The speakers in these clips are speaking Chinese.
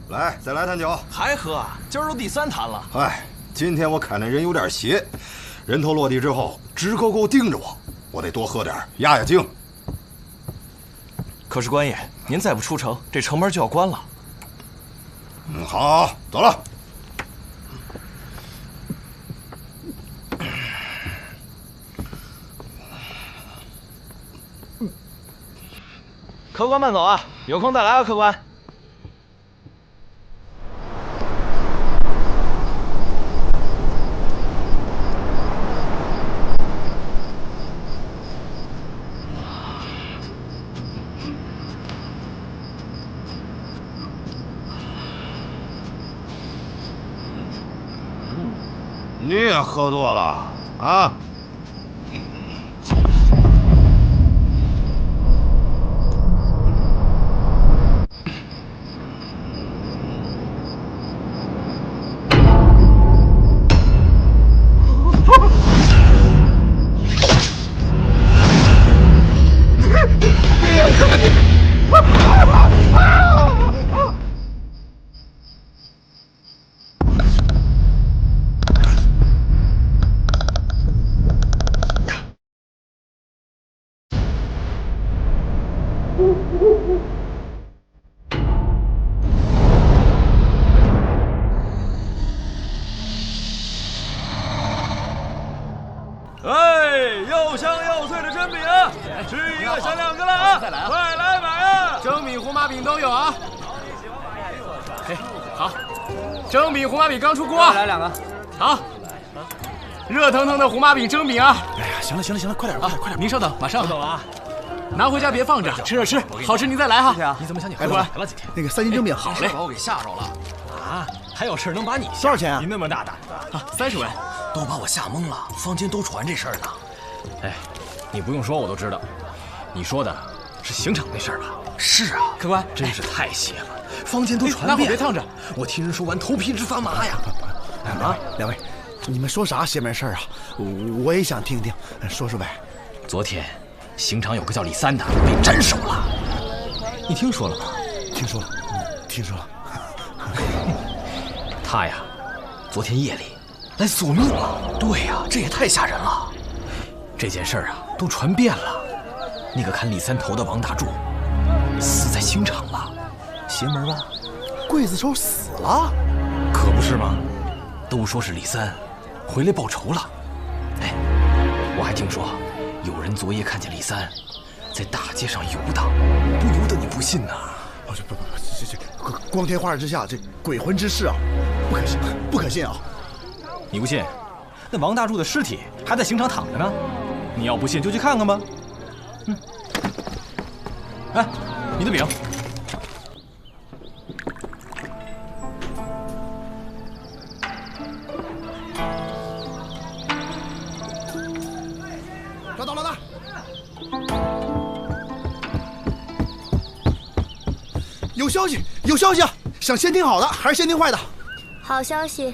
来，再来坛酒。还喝啊？今儿都第3坛了。哎，今天我看那人有点邪，人头落地之后直勾勾盯着我得多喝点压压惊。可是官爷，您再不出城，这城门就要关了。好，走了。客官慢走啊，有空再来啊，客官。你也喝多了啊？又香又脆的蒸饼，吃一个想2个了啊！快来买啊！蒸饼、胡麻饼都有啊。哎，好，蒸饼、胡麻饼刚出锅，来2个。好，热腾腾的胡麻饼蒸饼啊！哎呀，行了，快点啊！快点！您稍等，马上走了啊。拿回家别放着，吃着吃，好吃您再来哈。你怎么想起来了？那个3斤蒸饼好嘞，把我给吓着了啊！还有事能把你多少钱啊？你那么大胆啊，30文，都把我吓懵了。坊间都传这事儿呢。哎，你不用说，我都知道。你说的是刑场那事儿吧？是啊，客官真是太邪了，坊间都传遍。那别烫着，我听人说完头皮直发麻呀！两位，你们说啥邪门事儿啊？我也想听听，说说呗。昨天刑场有个叫李三的被斩首了，你听说了吗？听说了，听说了。他呀，昨天夜里来索命了。对呀，这也太吓人了。这件事儿啊，都传遍了。那个砍李三头的王大柱死在刑场了，邪门吧？刽子手死了？可不是吗？都说是李三回来报仇了。哎，我还听说有人昨夜看见李三在大街上游荡，不由得你不信呐？哦，这光天化日之下，这鬼魂之事啊，不可信啊！你不信？那王大柱的尸体还在刑场躺着呢。你要不信就去看看吧。哎，你的饼。抓到了呢！有消息，有消息啊！想先听好的还是先听坏的？好消息。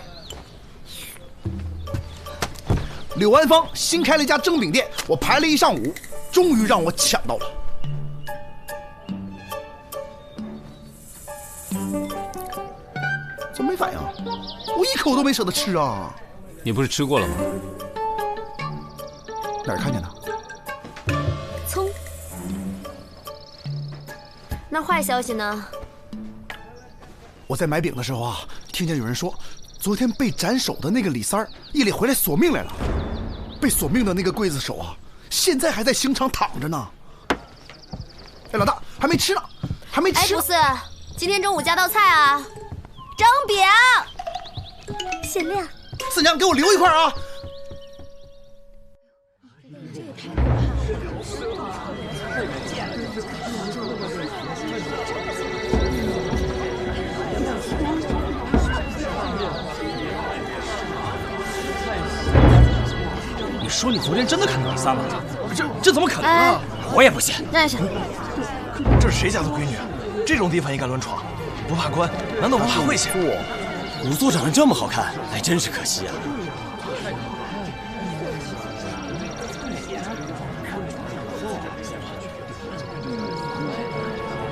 柳安坊新开了一家蒸饼店，我排了一上午，终于让我抢到了。怎么没反应？我一口都没舍得吃啊！你不是吃过了吗？哪儿看见的？葱。那坏消息呢？我在买饼的时候啊，听见有人说，昨天被斩首的那个李三儿夜里回来索命来了。被索命的那个刽子手啊，现在还在刑场躺着呢。哎，老大，还没吃呢，还没吃。哎，不是，今天中午加道菜啊，蒸饼，限量。四娘，给我留一块啊！你说你昨天真的看到李三了？这怎么可能啊？我也不信。让下。这是谁家的闺女？这种地方也敢乱闯？不怕关，难道不怕危险？仵作长得这么好看，还真是可惜啊。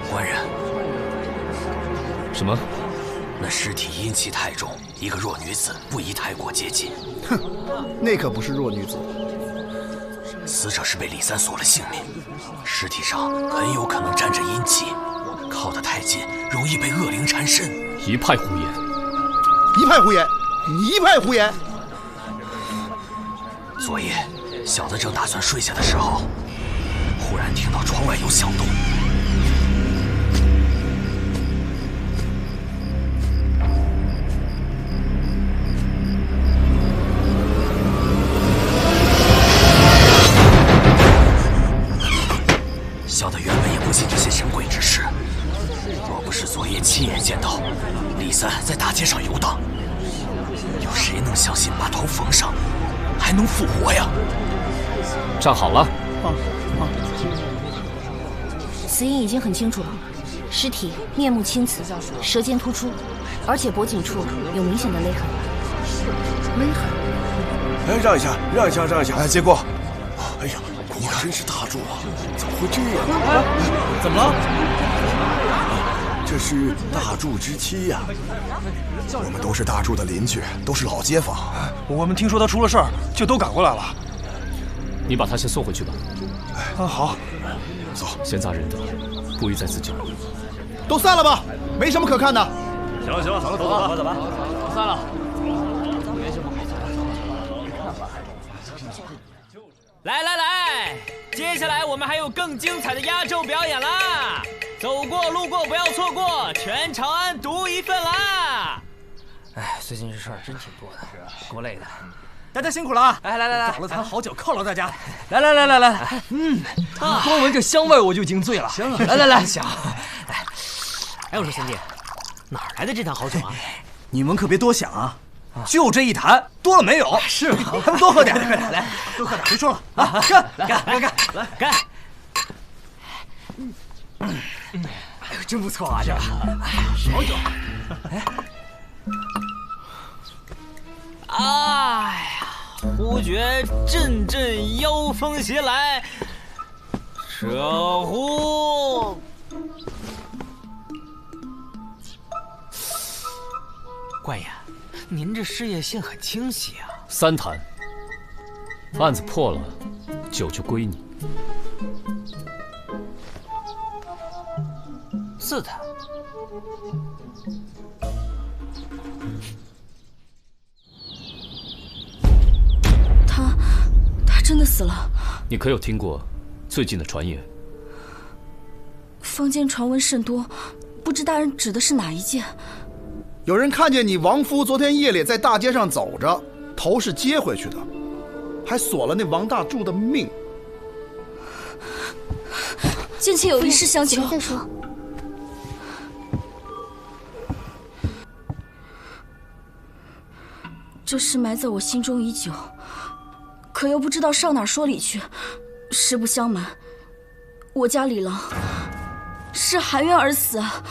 官人，什么？那尸体阴气太重，一个弱女子不宜太过接近。哼，那可不是弱女子。死者是被李三索了性命，尸体上很有可能沾着阴气，靠得太近，容易被恶灵缠身。一派胡言！一派胡言！你一派胡言！昨夜，小的正打算睡下的时候，忽然听到窗外有响动。小的原本也不信这些神鬼之事，若不是昨夜亲眼见到李三在大街上游荡，有谁能相信把头缝上还能复活呀？站好了。死因已经很清楚了，尸体面目青紫，舌尖突出，而且脖颈处有明显的勒痕。勒痕？哎，让一下，让一下，让一下！哎，结果，哎呀，你看，真是大柱啊！怎么会这样？怎么了？这是大柱之妻呀。我们都是大柱的邻居，都是老街坊。我们听说他出了事儿，就都赶过来了。你把他先送回去吧。啊，好。走，闲杂人等，不宜再自救。都散了吧，没什么可看的。行了，走吧，走吧，散了。来，接下来我们还有更精彩的压轴表演啦！走过路过不要错过，全长安独一份啦！哎，最近这事儿真挺多的，给我累的。大家辛苦了啊！哎，来，早了咱好酒犒劳大家。来，光闻这香味我就已经醉了。行，来，行。哎，我说兄弟，哪儿来的这坛好酒啊？你们可别多想啊，就这一坛，多了没有？是，还不多喝点，快点，来，多喝点，别说了啊！干！哎呦，真不错啊，这好酒。哎呀，忽觉阵阵妖风袭来，这乎官爷，您这事业线很清晰啊。3坛，案子破了，酒就归你。 4坛。他真的死了。你可有听过最近的传言？坊间传闻甚多，不知大人指的是哪一件？有人看见你亡夫昨天夜里在大街上走着，头是接回去的，还锁了那王大柱的命。贱妾有一事相求。再说。 这事埋在我心中已久，可又不知道上哪儿说理去。实不相瞒，我家李郎是含冤而死啊！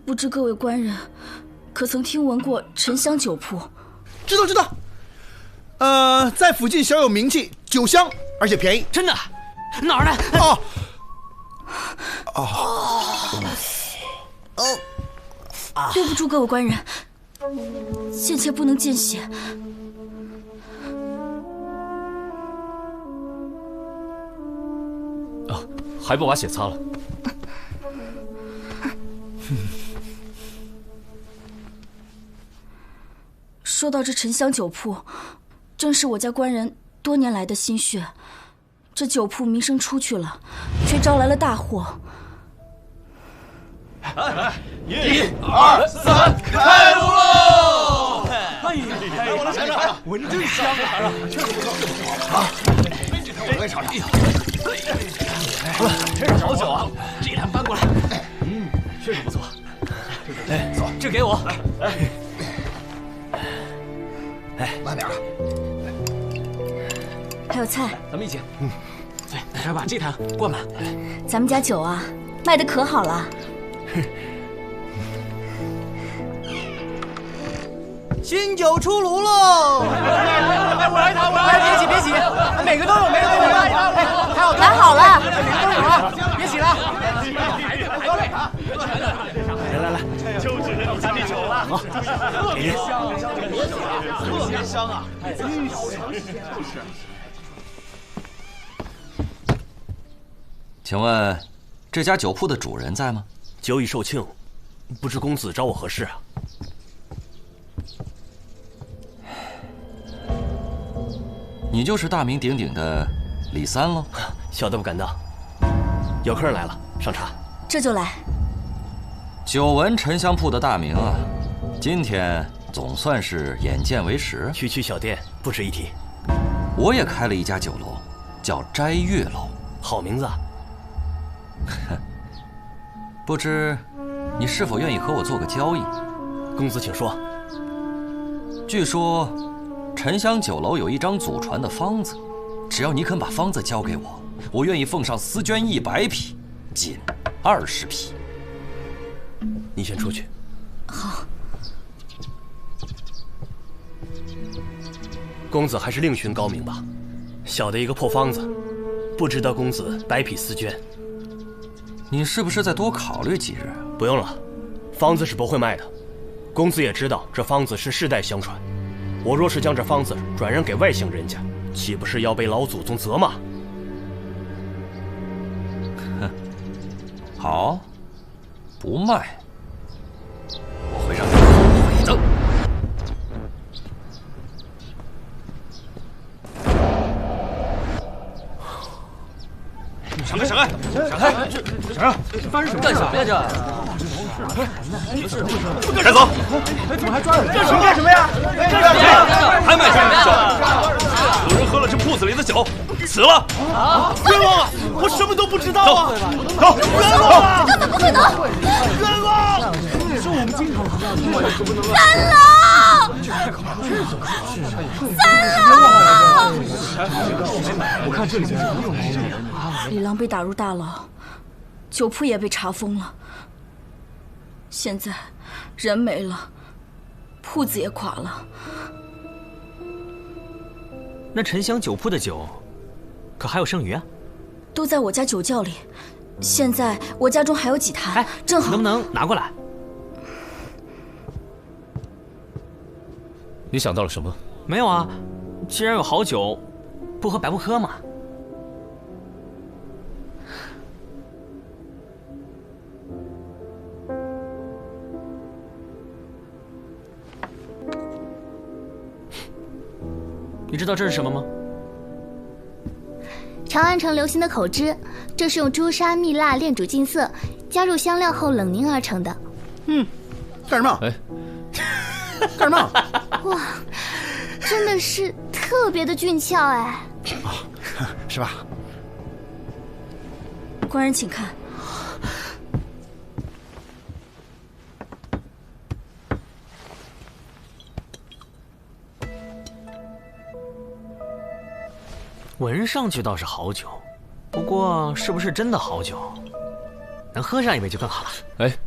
不知各位官人可曾听闻过沉香酒铺？知道。在附近小有名气，酒香而且便宜。真的？哪儿的？对不住各位官人。 贱妾不能见血。啊，还不把血擦了？说到这沉香酒铺，正是我家官人多年来的心血。这酒铺名声出去了，却招来了大祸。 1、2、3，开炉喽！哎呀，来，闻真香啊！确实不错。好，我也尝尝。好了，真是好酒啊！这一坛搬过来。确实不错。哎，走，这给我。慢点啊。还有菜，咱们一起。对，大家把这坛灌满。咱们家酒啊，卖得可好了。 新酒出炉喽！我来一坛，别洗，每个都有，来好了，每个都有啊，别洗了。来，林，特别香啊！请问，这家酒铺的主人在吗？酒已售罄，不知公子找我何事啊？你就是大名鼎鼎的李三喽？小的不敢当。有客人来了，上茶。这就来。久闻沉香铺的大名啊，今天总算是眼见为实。区区小店，不值一提。我也开了一家酒楼，叫摘月楼。好名字啊！不知你是否愿意和我做个交易？公子请说。据说沉香酒楼有一张祖传的方子，只要你肯把方子交给我，我愿意奉上丝绢100匹，锦20匹。你先出去。好。公子还是另寻高明吧。小的一个破方子，不值得公子100匹丝绢。你是不是再多考虑几日？不用了，方子是不会卖的。公子也知道，这方子是世代相传。我若是将这方子转让给外乡人家，岂不是要被老祖宗责骂？哼，好，不卖，我会让你后悔的。闪开！闪开！闪开！闪开！发生什么？干什么呀？这！开走！怎么还抓人？这是干什么呀？还卖什么酒？有人喝了这铺子里的酒，死了！啊！冤枉啊！我什么都不知道啊！走！冤枉啊！根本不可能！冤枉！是我们经常三郎！三郎！我看这里面没有毛病。李郎被打入大牢，酒铺也被查封了。现在人没了，铺子也垮了。那沉香酒铺的酒，可还有剩余啊？都在我家酒窖里。现在我家中还有几坛，正好。能不能拿过来？你想到了什么？没有啊，既然有好酒，不喝白不喝嘛。你知道这是什么吗？长安城流行的口汁，这是用朱砂、蜜蜡炼煮净色，加入香料后冷凝而成的。干什么？哎，干什么？哇，真的是特别的俊俏哎！是吧？官人请看。闻上去倒是好酒，不过是不是真的好酒？能喝上一杯就更好了。哎，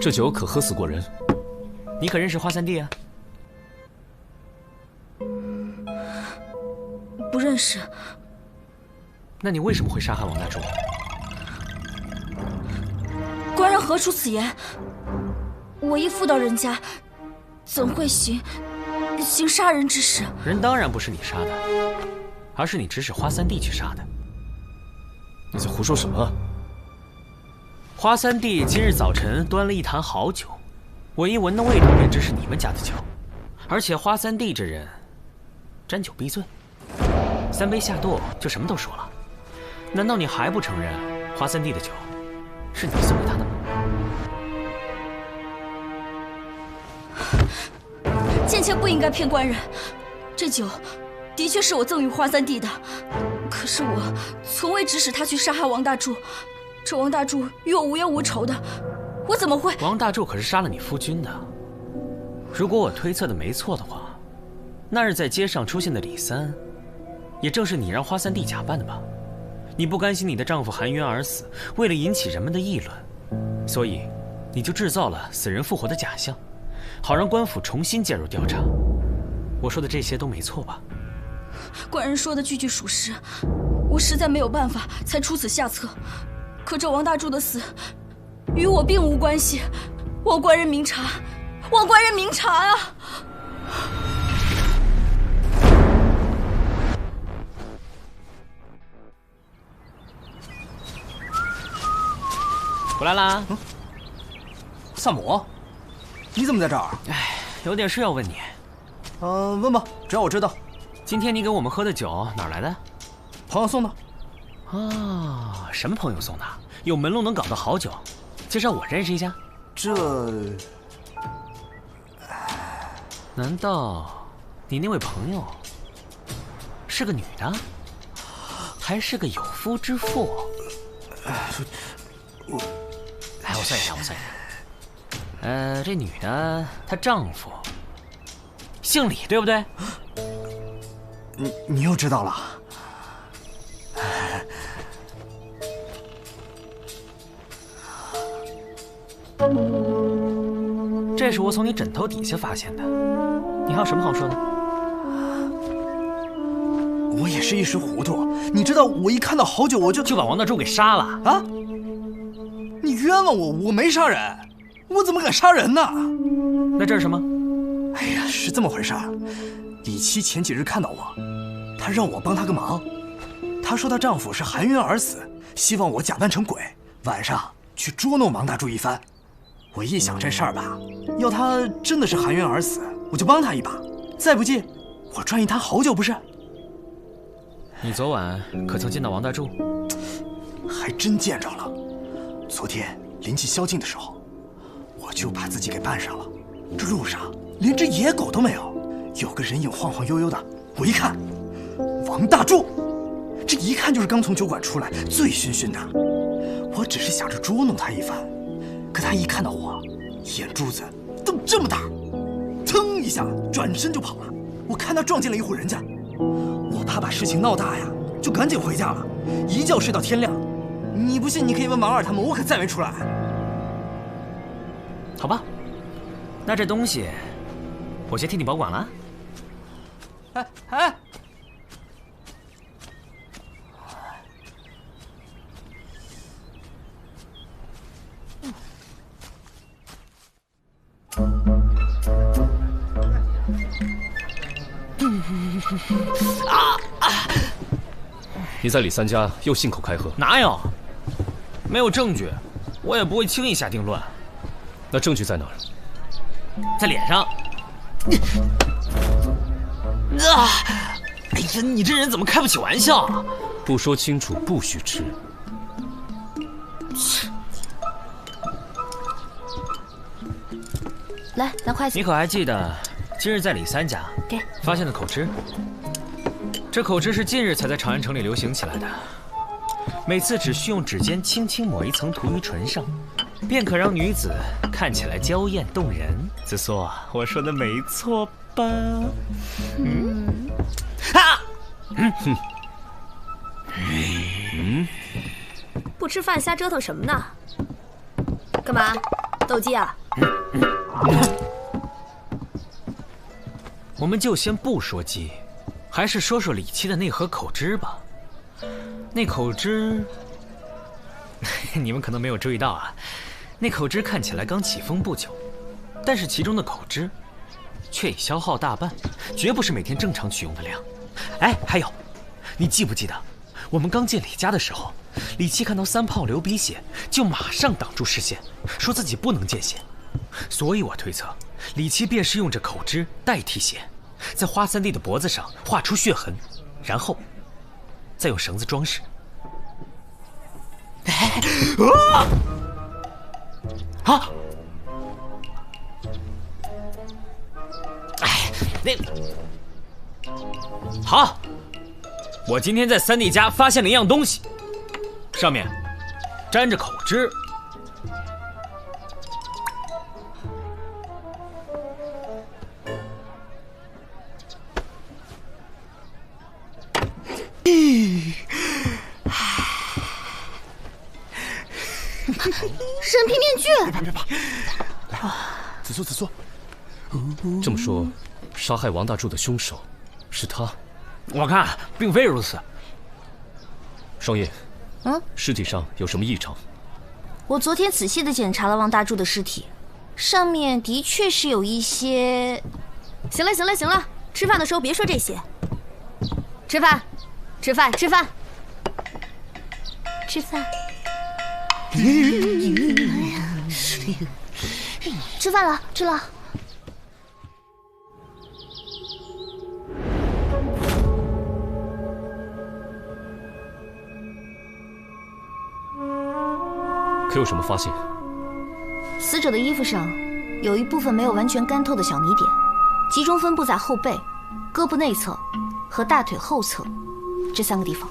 这酒可喝死过人。你可认识花三弟啊？不认识。那你为什么会杀害王大柱？官人何出此言？我一妇道人家，怎会行杀人之事？人当然不是你杀的，而是你指使花三弟去杀的。你在胡说什么？花三弟今日早晨端了一坛好酒，我一闻的味道便知是你们家的酒，而且花三弟这人沾酒必醉，3杯下肚就什么都说了。难道你还不承认花三弟的酒是你送给他的吗？贱妾不应该骗官人，这酒的确是我赠予花三弟的，可是我从未指使他去杀害王大柱。这王大柱与我无冤无仇的，我怎么会？王大柱可是杀了你夫君的。如果我推测的没错的话，那日在街上出现的李三，也正是你让花三弟假扮的吧？你不甘心你的丈夫含冤而死，为了引起人们的议论，所以你就制造了死人复活的假象，好让官府重新介入调查。我说的这些都没错吧？官人说的句句属实，我实在没有办法才出此下策。可这王大柱的死与我并无关系，望官人明察，王官人明察啊！回来啦，萨姆，你怎么在这儿？哎，有点事要问你。问吧，只要我知道。今天你给我们喝的酒哪儿来的？朋友送的。啊，什么朋友送的？有门路能搞的好酒，介绍我认识一下。这……难道你那位朋友是个女的，还是个有夫之妇？我算一下。这女的她丈夫姓李，对不对？你又知道了。这是我从你枕头底下发现的，你还有什么好说的？我也是一时糊涂，你知道，我一看到好酒我就把王大柱给杀了啊！你冤枉我，我没杀人，我怎么敢杀人呢？那这是什么？哎呀，是这么回事儿。李七前几日看到我，她让我帮她个忙。她说她丈夫是含晕而死，希望我假扮成鬼，晚上去捉弄王大柱一番。我一想这事儿吧，要她真的是含晕而死，我就帮她一把；再不济，我赚一坛好酒不是？你昨晚可曾见到王大柱？还真见着了。昨天临近宵禁的时候，我就把自己给扮上了。这路上连只野狗都没有，有个人影晃晃悠悠的。我一看，王大柱，这一看就是刚从酒馆出来，醉醺醺的。我只是想着捉弄他一番，可他一看到我，眼珠子都这么大，腾一下转身就跑了。我看他撞进了一户人家，我怕把事情闹大呀，就赶紧回家了，一觉睡到天亮。你不信，你可以问王二他们，我可再没出来。好吧，那这东西我先替你保管了。哎，你在李三家又信口开河？哪有？没有证据，我也不会轻易下定论。那证据在哪儿？在脸上。哎呀，你这人怎么开不起玩笑啊？不说清楚不许吃。来，拿筷子。你可还记得今日在李三家发现的口汁？这口汁是近日才在长安城里流行起来的，每次只需用指尖轻轻抹一层涂于唇上，便可让女子看起来娇艳动人。子苏，我说的没错吧？不吃饭瞎折腾什么呢？干嘛？斗鸡啊？我们就先不说鸡，还是说说李七的那盒口汁吧。那口汁，你们可能没有注意到啊，那口汁看起来刚起封不久，但是其中的口汁却已消耗大半，绝不是每天正常取用的量。哎，还有，你记不记得我们刚进李家的时候，李七看到三炮流鼻血，就马上挡住视线，说自己不能见血。所以我推测，李七便是用这口汁代替血，在花三弟的脖子上画出血痕，然后再用绳子装饰。好，我今天在三弟家发现了一样东西，上面沾着口汁。神皮面具！别怕！来，子苏，子苏。这么说，杀害王大柱的凶手是他？我看并非如此。双叶，尸体上有什么异常？我昨天仔细地检查了王大柱的尸体，上面的确是有一些……行了，行了，行了，吃饭的时候别说这些。吃饭，吃饭，吃饭，吃饭。吃饭了，吃了。可有什么发现？死者的衣服上有一部分没有完全干透的小泥点，集中分布在后背、胳膊内侧和大腿后侧这3个地方。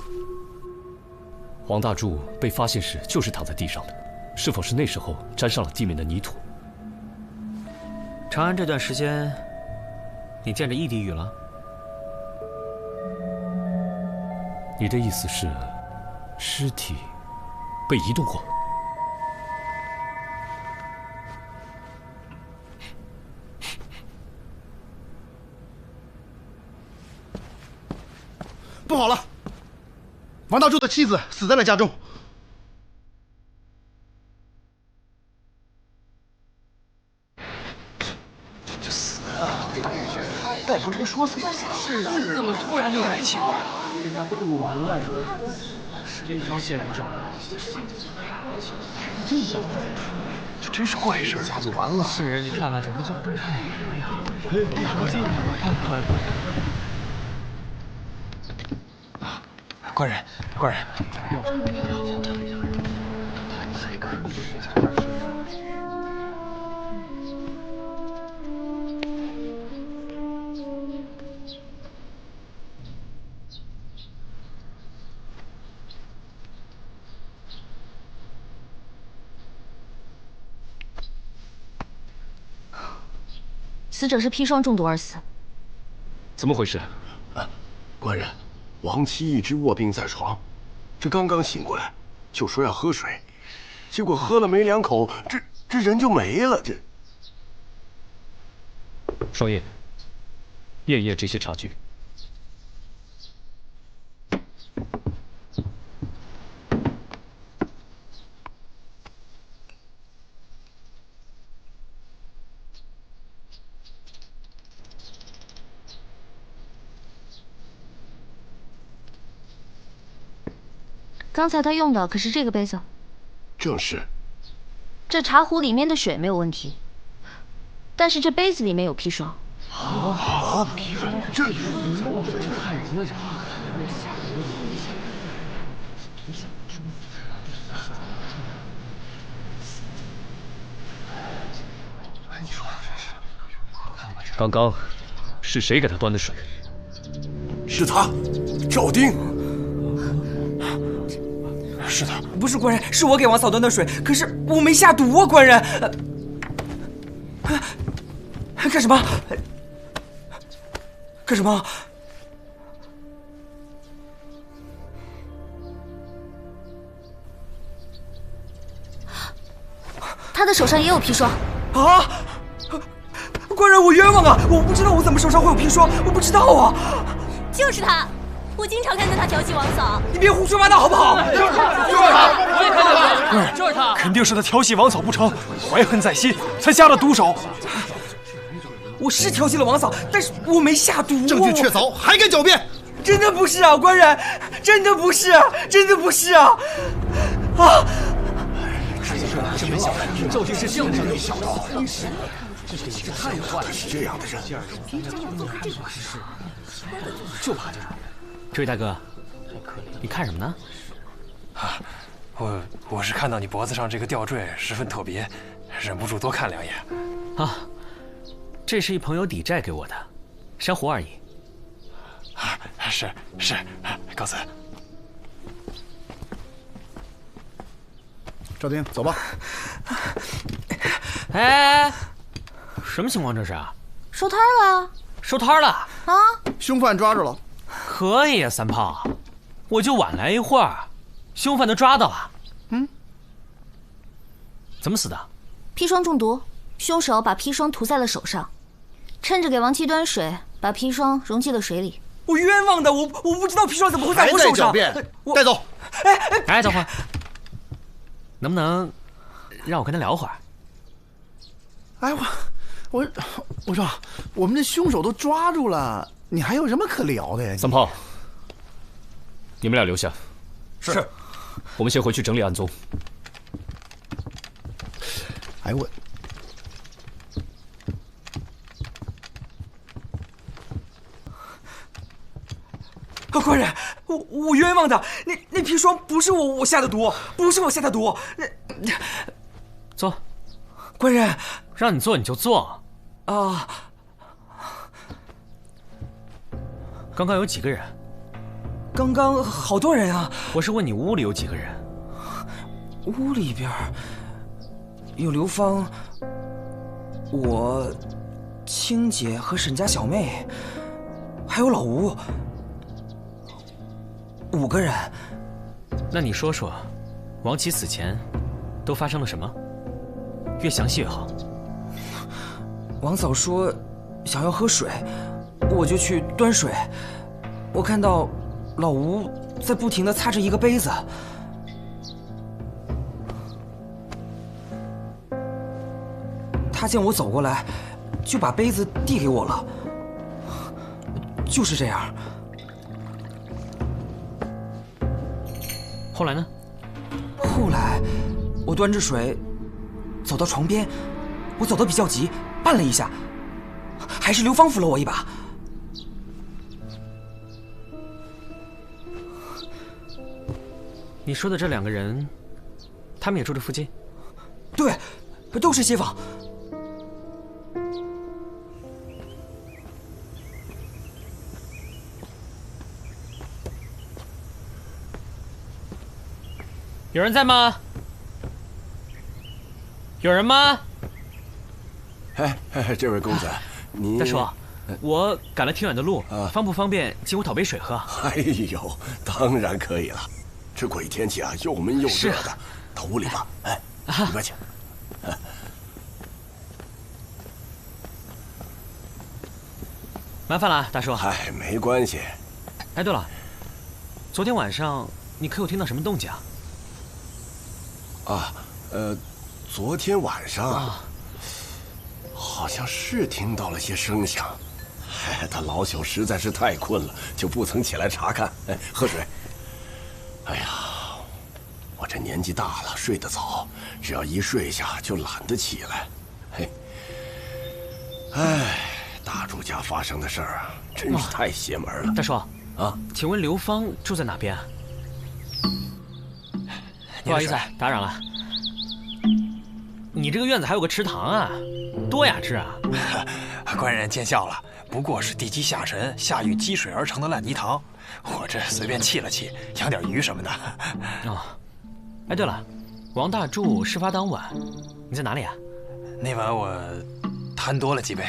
王大柱被发现时就是躺在地上的，是否是那时候沾上了地面的泥土？长安这段时间，你见着异地狱了？你的意思是，尸体被移动过？不好了，王大柱的妻子死在了家中。这死啊！再不是说死就死了。是啊，怎么突然就来气管了？人家都完了，这条线不正。这真是怪事，家族完了。是，你看看整个家族，哎呀，快！官人，官人，死者是砒霜中毒而死。怎么回事？官人，亡妻一直卧病在床，这刚刚醒过来，就说要喝水，结果喝了没2口，这人就没了。这双叶，验一验这些茶具。刚才他用的可是这个杯子。正是。这茶壶里面的水没有问题，但是这杯子里面有砒霜。这刚刚是谁给他端的水？是他，赵丁。是的，不是官人，是我给王嫂端的水，可是我没下毒啊，官人。干什么？干什么？他的手上也有砒霜。啊！官人，我冤枉啊！我不知道我怎么手上会有砒霜，我不知道啊。就是他。我经常看到他调戏王嫂，你别胡说八道好不好？就是他，我也看到了，就是他，肯定是他调戏王嫂不成，怀恨在心，才下了毒手。我是调戏了王嫂，但是我没下毒。证据确凿，还敢狡辩？真的不是啊，官人，真的不是，真的不是啊！啊！真没想到，究竟是这样的一小招，这太坏了，是这样的人。就怕这种。这位大哥，你看什么呢？啊，我是看到你脖子上这个吊坠十分特别，忍不住多看2眼。啊，这是一朋友抵债给我的，珊瑚而已。啊，是，告辞。赵丁，走吧。哎，什么情况这是啊？收摊了。收摊了啊！凶犯抓住了。可以啊，三胖，我就晚来一会儿，凶犯都抓到了。怎么死的？砒霜中毒，凶手把砒霜涂在了手上，趁着给王妻端水，把砒霜溶进了水里。我冤枉的，我不知道砒霜怎么会在我手上。带走。哎，等会儿，能不能让我跟他聊会儿？哎，我说，我们这凶手都抓住了，你还有什么可聊的呀？三炮，你们俩留下。是。我们先回去整理案宗。哎我。官人，我冤枉的，那砒霜不是我下的毒，不是我下的毒。坐。官人，让你坐你就坐。啊。刚刚有几个人？刚刚好多人啊！我是问你屋里有几个人？屋里边有刘芳、我、青姐和沈家小妹，还有老吴，5个人。那你说说，王琦死前都发生了什么？越详细越好。王嫂说想要喝水，我就去端水。我看到老吴在不停地擦着一个杯子。他见我走过来，就把杯子递给我了。就是这样。后来呢？后来，我端着水走到床边，我走得比较急，绊了一下，还是刘芳扶了我一把。你说的这2个人，他们也住这附近？对，都是街坊。有人在吗？有人吗？哎，这位公子，你大叔，我赶了挺远的路，方不方便进屋讨杯水喝？哎呦，当然可以了。这鬼天气啊，又闷又热的，到屋里吧。哎，里边请。麻烦了，大叔。哎，没关系。哎，对了，昨天晚上你可有听到什么动静啊？昨天晚上好像是听到了些声响。他老朽实在是太困了，就不曾起来查看。哎，喝水。哎呀，我这年纪大了，睡得早，只要一睡下就懒得起来。嘿，哎，大柱家发生的事儿啊，真是太邪门了。大叔啊，请问刘芳住在哪边啊？不好意思，打扰了。你这个院子还有个池塘啊，多雅致啊！官人见笑了，不过是地基下沉，下雨积水而成的烂泥塘。我这随便砌了砌，养点鱼什么的。哦，哎，对了，王大柱事发当晚，你在哪里啊？那晚我贪多了几杯，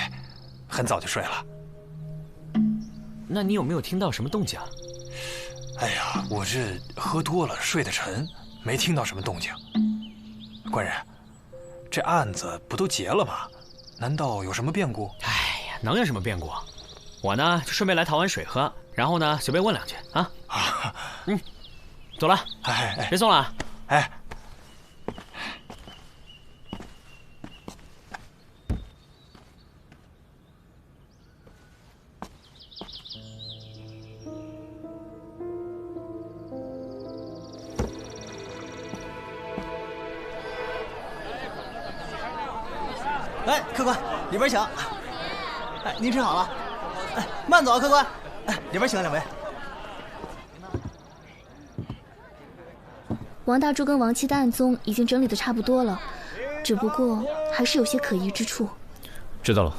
很早就睡了。那你有没有听到什么动静？哎呀，我这喝多了，睡得沉，没听到什么动静。官人，这案子不都结了吗？难道有什么变故？哎呀，能有什么变故？我呢就顺便来讨碗水喝，然后呢随便问2句啊。走了。哎，别送了啊。哎。哎，客官，里边请。哎，您吃好了。哎，慢走啊，客官。哎，里边请2位。王大柱跟王七的案宗已经整理的差不多了，只不过还是有些可疑之处。知道了。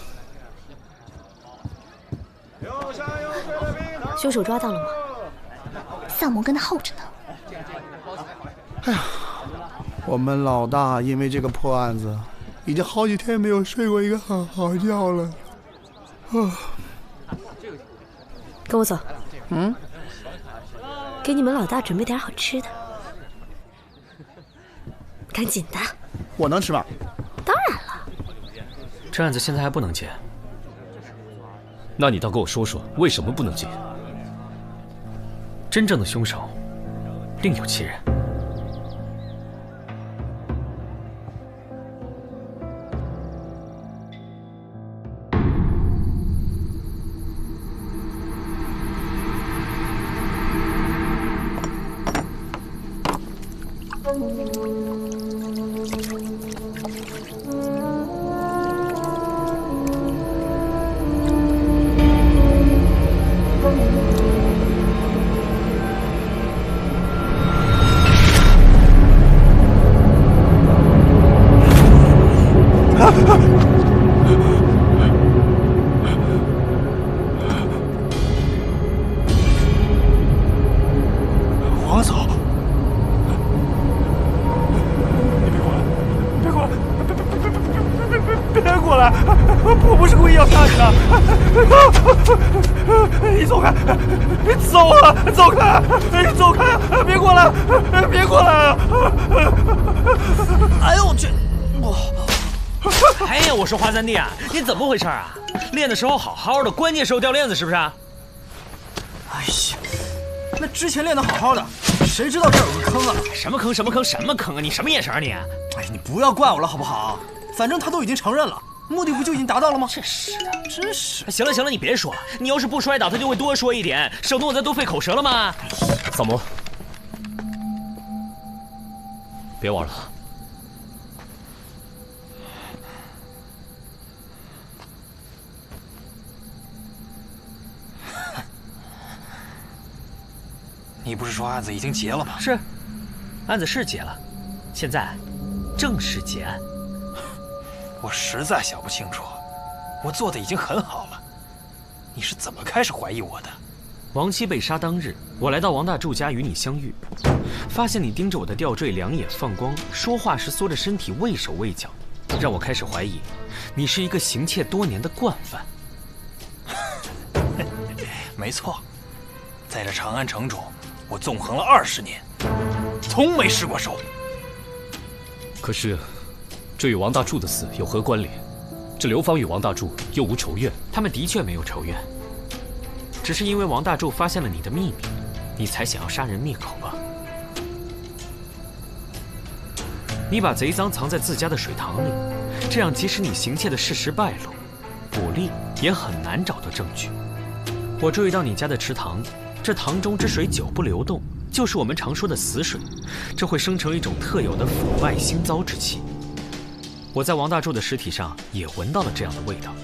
凶手抓到了吗？萨摩跟他耗着呢。哎呀，我们老大因为这个破案子，已经好几天没有睡过一个好觉了。跟我走。给你们老大准备点好吃的。赶紧的。我能吃吗？当然了。这案子现在还不能结。那你倒跟我说说，为什么不能结？真正的凶手另有其人。王嫂，你别过来，别过来，别过来！我不是故意要杀你的，你走开，你走啊，走开，你走开，别过来，别过来！哎呦我去！哎呀，我说花三弟啊，你怎么回事啊？练的时候好好的，关键时候掉链子是不是？哎呀，那之前练得好好的，谁知道这儿有个坑啊？什么坑？什么坑？什么坑啊？你什么眼神啊你？哎，你不要怪我了好不好？反正他都已经承认了，目的不就已经达到了吗？真是的，真是。行了行了，你别说，你要是不摔倒，他就会多说一点，省得我再多费口舌了吗？扫魔，别玩了。你不是说案子已经结了吗？是，案子是结了，现在正式结案。我实在想不清楚，我做的已经很好了，你是怎么开始怀疑我的？王七被杀当日，我来到王大柱家与你相遇，发现你盯着我的吊坠，两眼放光，说话时缩着身体，畏手畏脚，让我开始怀疑，你是一个行窃多年的惯犯。没错，在这长安城中，我纵横了20年，从没失过手。可是，这与王大柱的死有何关联？这刘芳与王大柱又无仇怨。他们的确没有仇怨，只是因为王大柱发现了你的秘密，你才想要杀人灭口吧？你把贼赃藏在自家的水塘里，这样即使你行窃的事实败露，捕吏也很难找到证据。我注意到你家的池塘，这塘中之水久不流动，就是我们常说的死水，这会生成一种特有的腐败腥糟之气。我在王大柱的尸体上也闻到了这样的味道。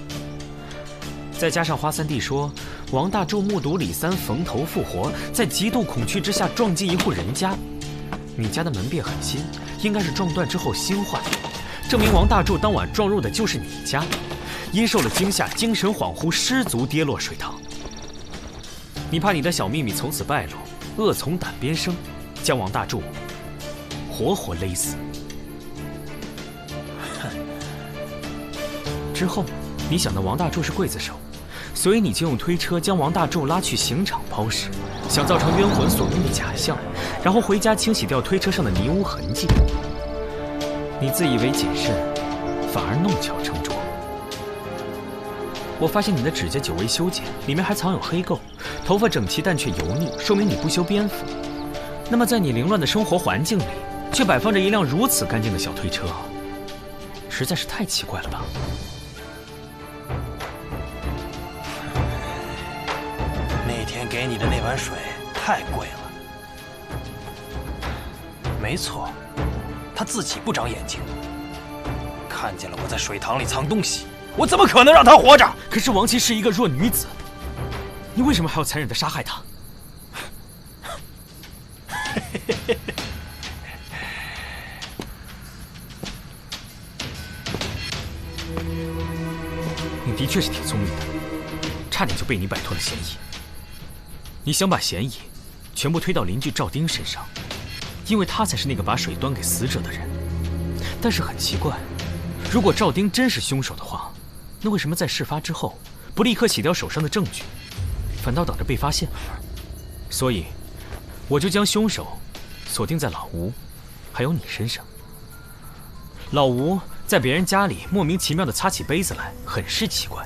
再加上花三弟说，王大柱目睹李三缝头复活，在极度恐惧之下撞击一户人家，你家的门便很新，应该是撞断之后新换，证明王大柱当晚撞入的就是你家，因受了惊吓，精神恍惚，失足跌落水塘。你怕你的小秘密从此败露，恶从胆边生，将王大柱活活勒死。之后，你想到王大柱是刽子手，所以你就用推车将王大柱拉去刑场抛尸，想造成冤魂索命的假象，然后回家清洗掉推车上的泥污痕迹。你自以为谨慎，反而弄巧成拙。我发现你的指甲久未修剪，里面还藏有黑垢，头发整齐但却油腻，说明你不修边幅。那么在你凌乱的生活环境里，却摆放着一辆如此干净的小推车，实在是太奇怪了吧？那天给你的那碗水太贵了。没错，他自己不长眼睛，看见了我在水塘里藏东西，我怎么可能让他活着？可是王琦是一个弱女子，你为什么还要残忍地杀害她？你的确是挺聪明的，差点就被你摆脱了嫌疑。你想把嫌疑全部推到邻居赵丁身上，因为他才是那个把水端给死者的人。但是很奇怪，如果赵丁真是凶手的话，那为什么在事发之后不立刻洗掉手上的证据，反倒等着被发现？所以，我就将凶手锁定在老吴，还有你身上。老吴在别人家里莫名其妙地擦起杯子来，很是奇怪。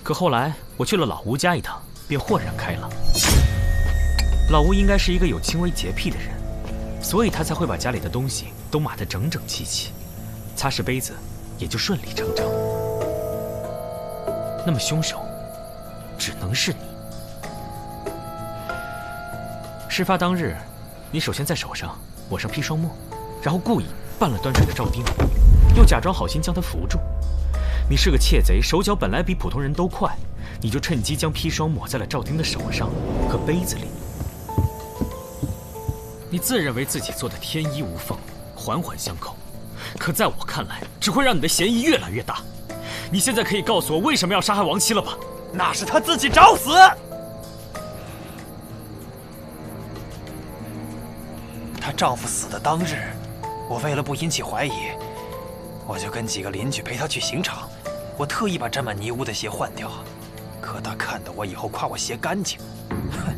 可后来我去了老吴家一趟，便豁然开朗。老吴应该是一个有轻微洁癖的人，所以他才会把家里的东西都码得整整齐齐，擦拭杯子也就顺理成章。那么凶手只能是你。事发当日，你首先在手上抹上砒霜沫，然后故意绊了端水的赵丁，又假装好心将他扶住。你是个窃贼，手脚本来比普通人都快，你就趁机将砒霜抹在了赵丁的手上和杯子里。你自认为自己做的天衣无缝，环环相扣，可在我看来，只会让你的嫌疑越来越大。你现在可以告诉我为什么要杀害王七了吧？那是他自己找死。她丈夫死的当日，我为了不引起怀疑，我就跟几个邻居陪她去刑场。我特意把沾满泥污的鞋换掉，可她看到我以后夸我鞋干净。哼，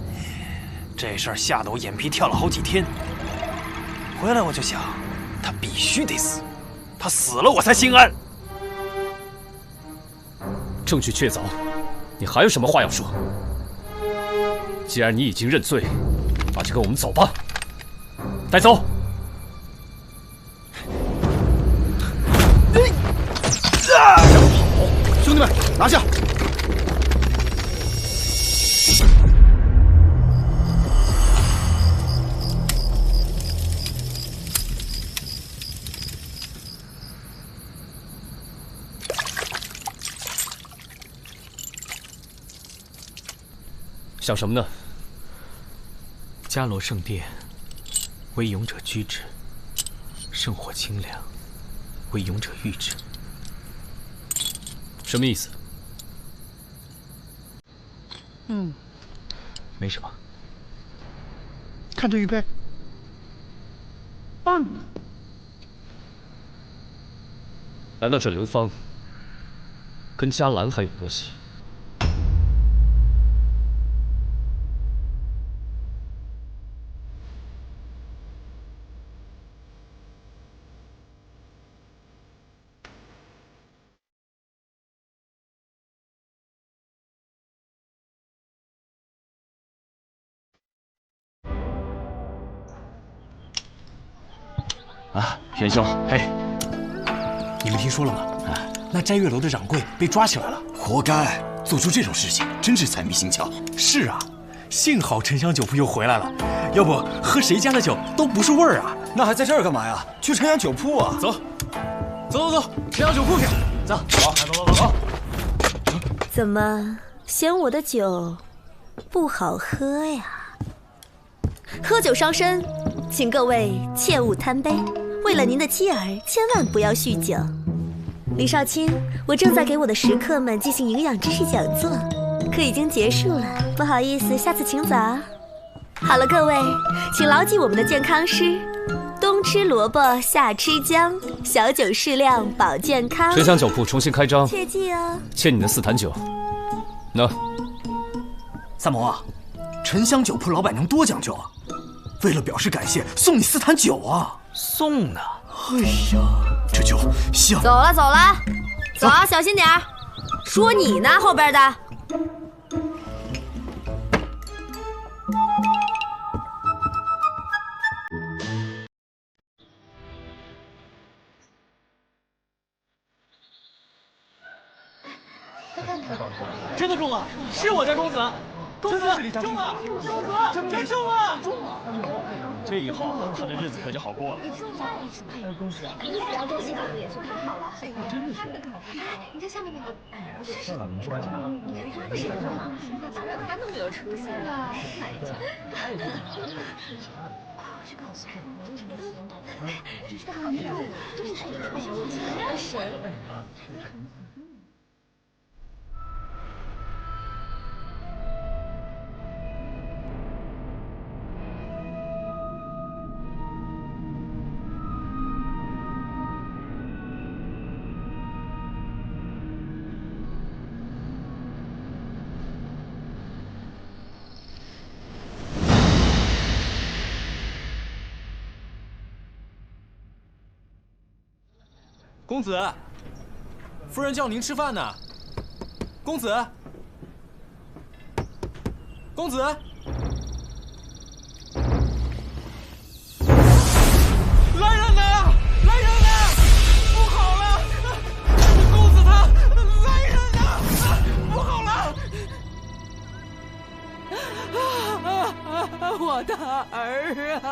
这事儿吓得我眼皮跳了好几天。回来我就想，她必须得死，她死了我才心安。证据确凿，你还有什么话要说？既然你已经认罪，那就跟我们走吧。带走。兄弟们，拿下！想什么呢？迦罗圣殿，为勇者居之；圣火清凉，为勇者御之。什么意思？没什么。看这玉佩，棒！难道这流芳跟嘉兰还有关系？啊，元兄，嘿，你们听说了吗？那摘月楼的掌柜被抓起来了，活该，做出这种事情真是财迷心窍。是啊，幸好沉香酒铺又回来了，要不喝谁家的酒都不是味儿啊。那还在这儿干嘛呀？去沉香酒铺啊！走，沉香酒铺去。走，走。怎么嫌我的酒不好喝呀？喝酒伤身，请各位切勿贪杯。为了您的妻儿，千万不要酗酒。李少卿，我正在给我的食客们进行营养知识讲座，课已经结束了，不好意思，下次请早。好了，各位，请牢记我们的健康诗：冬吃萝卜，夏吃姜，小酒适量保健康。沉香酒铺重新开张，切记哦。欠你的4坛酒。那三毛啊，沉香酒铺老板娘多讲究啊！为了表示感谢，送你4坛酒啊！送呢？哎呀，这就像……走了，走啊，小心点儿。说你呢，后边的。真的中了，是我家公子，公子中了，真中了！这一好，他的日子可就好过了。公子啊，你聊这些可也是太好了，真的是。你看下面那个，是吧？你看他写的嘛，他都没有出现啊，看一下。我去告诉他，这是好运，这是神。公子，夫人叫您吃饭呢。公子，公子，来人呐！来人呐！不好了，公子他来人呐！不好了！我的儿啊！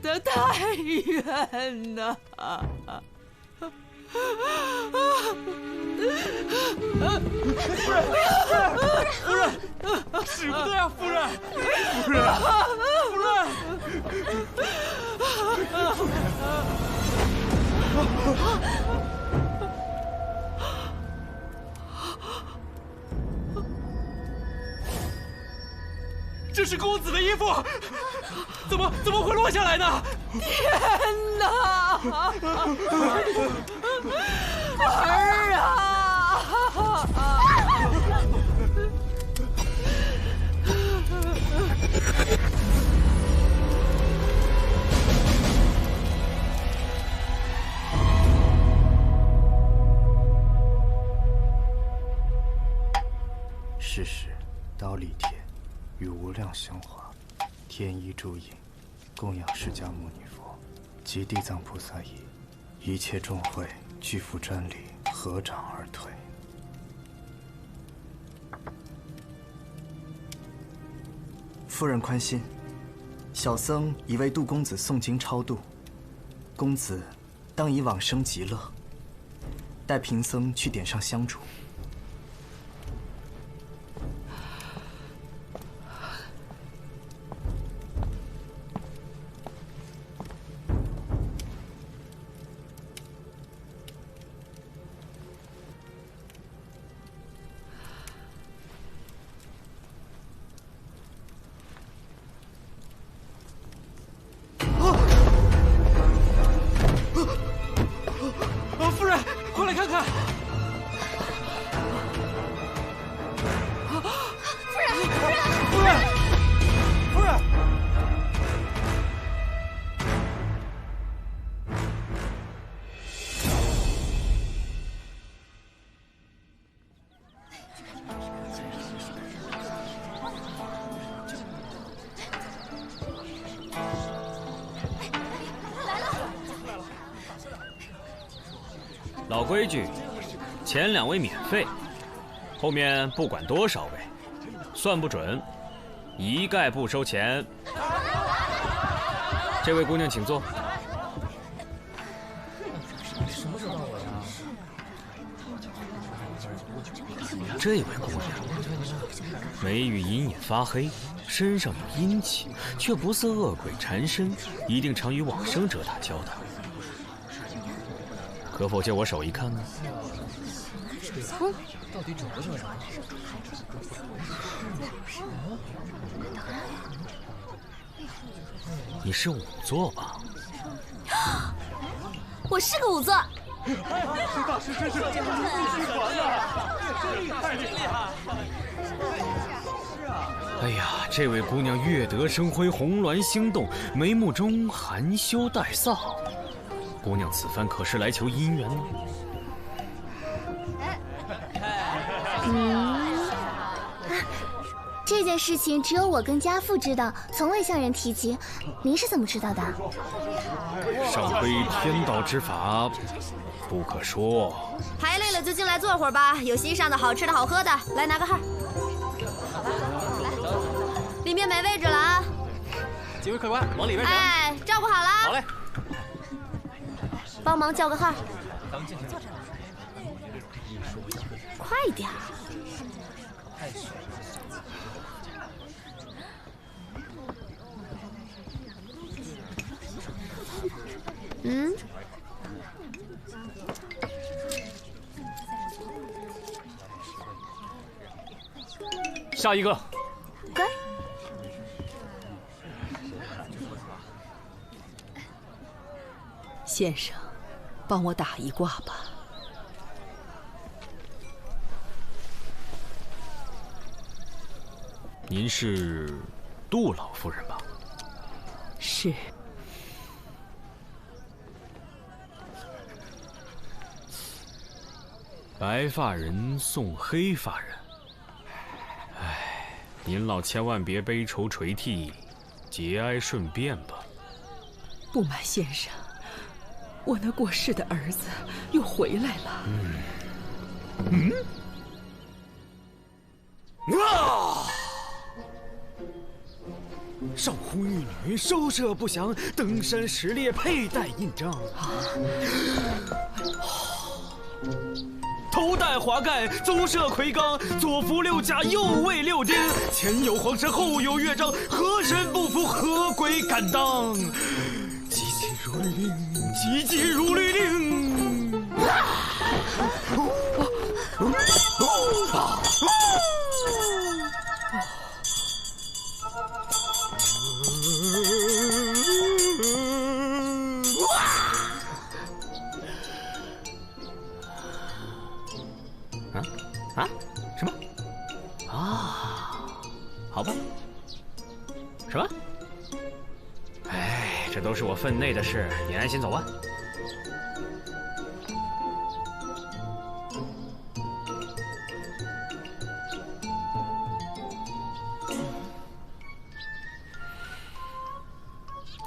得太远呐！夫人，使不得呀，夫人，夫人，夫人。这是公子的衣服，怎么会落下来呢？天哪！儿啊！世时刀立铁，与无量香华，天衣诸影，供养释迦牟尼佛及地藏菩萨仪，一切众会俱付瞻礼，合掌而退。夫人宽心，小僧已为杜公子诵经超度，公子当以往生极乐。待贫僧去点上香烛。夫人，快来看看！夫人！老规矩，前2位免费，后面不管多少位，算不准，一概不收钱。这位姑娘请坐。这位姑娘，眉宇隐隐发黑，身上有阴气，却不似恶鬼缠身，一定常与往生者打交道。可否借我手一看呢？到底准不准？你是仵作吧？我是个仵作。大师真是力传啊！太厉害！哎呀，这位姑娘月德生辉，红鸾星动，眉目中含羞带臊。姑娘此番可是来求姻缘吗？这件事情只有我跟家父知道，从未向人提及。您是怎么知道的？上归天道之法，不可说。排累了就进来坐会儿吧，有心上的好吃的好喝的，来拿个号。里面没位置了啊！几位客官往里边请。哎，照顾好了。好嘞。帮忙叫个号。快点儿！下一个。该。先生，帮我打一卦吧。您是杜老夫人吧？是。白发人送黑发人，哎，您老千万别悲愁垂涕，节哀顺变吧。不瞒先生，我那过世的儿子又回来了。少妇玉女收摄不详，登山时列佩戴印章。头戴华盖，足涉魁罡，左扶6甲，右卫6丁，前有皇神，后有乐章，何神不服，何鬼敢当？急急如律令，急急如律令。什么？啊，好吧。什么？哎，这都是我分内的事，你安心走吧。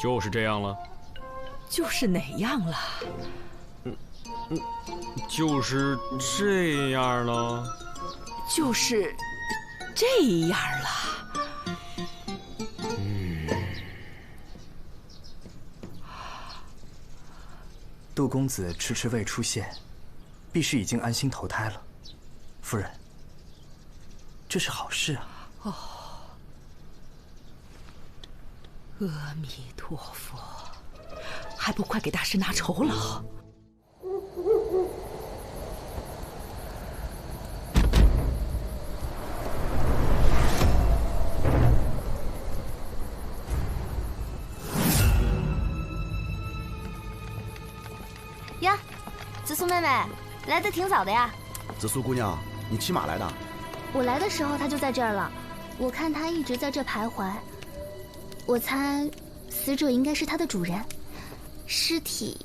就是这样了。就是哪样了？就是这样了。就是这样了。杜公子迟迟未出现，必是已经安心投胎了。夫人，这是好事啊！哦，阿弥陀佛，还不快给大师拿酬劳！呀，紫苏妹妹，来得挺早的呀。紫苏姑娘，你骑马来的？我来的时候他就在这儿了，我看他一直在这徘徊。我猜，死者应该是他的主人，尸体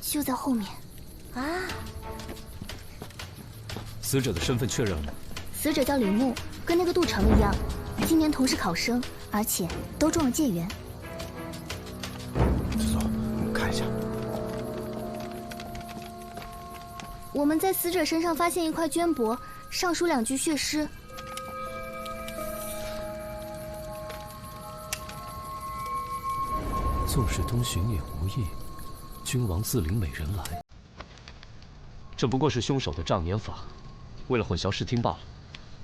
就在后面。啊！死者的身份确认了吗？死者叫李牧，跟那个杜成一样，今年同是考生，而且都中了解元。紫苏，我看一下。我们在死者身上发现一块绢帛，上书2句血诗。纵使东巡也无益，君王自领美人来。这不过是凶手的障眼法，为了混淆视听罢了。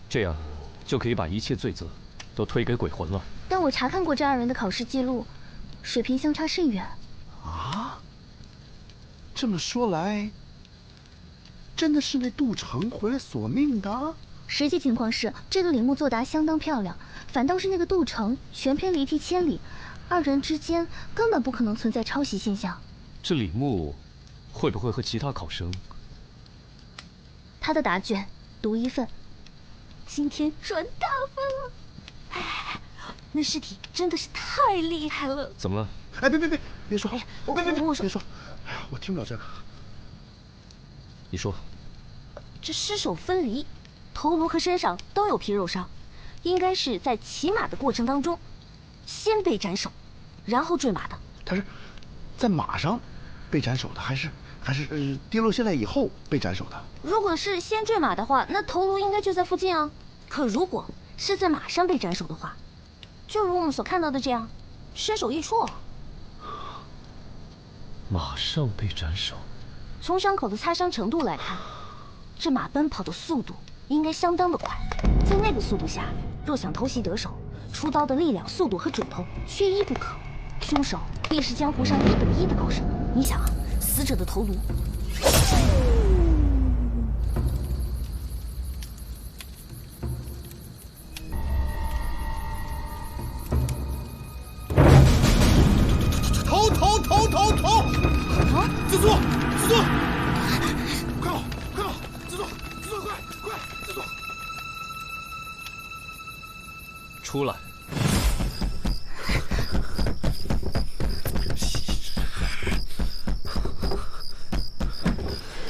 这样就可以把一切罪责都推给鬼魂了。但我查看过这2人的考试记录，水平相差甚远。啊？这么说来，真的是那杜成回来索命的？实际情况是，这个李牧作答相当漂亮，反倒是那个杜成全篇离题千里，2人之间根本不可能存在抄袭现象。这李牧会不会和其他考生？他的答卷独1份，今天赚大发了！哎，那尸体真的是太厉害了！怎么了？哎，别说！别说！哎呀，我听不了这个。你说。这尸首分离，头颅和身上都有皮肉伤，应该是在骑马的过程当中，先被斩首，然后坠马的。他是在马上被斩首的，还是跌落下来以后被斩首的？如果是先坠马的话，那头颅应该就在附近啊。可如果是在马上被斩首的话，就如我们所看到的这样，身首异处。马上被斩首。从伤口的擦伤程度来看，这马奔跑的速度应该相当的快。在那个速度下，若想偷袭得手，出刀的力量、速度和准头缺一不可。凶手必是江湖上1等1的高手。你想啊，死者的头颅。头！啊！紫苏，快跑！紫苏，快！紫苏，出来！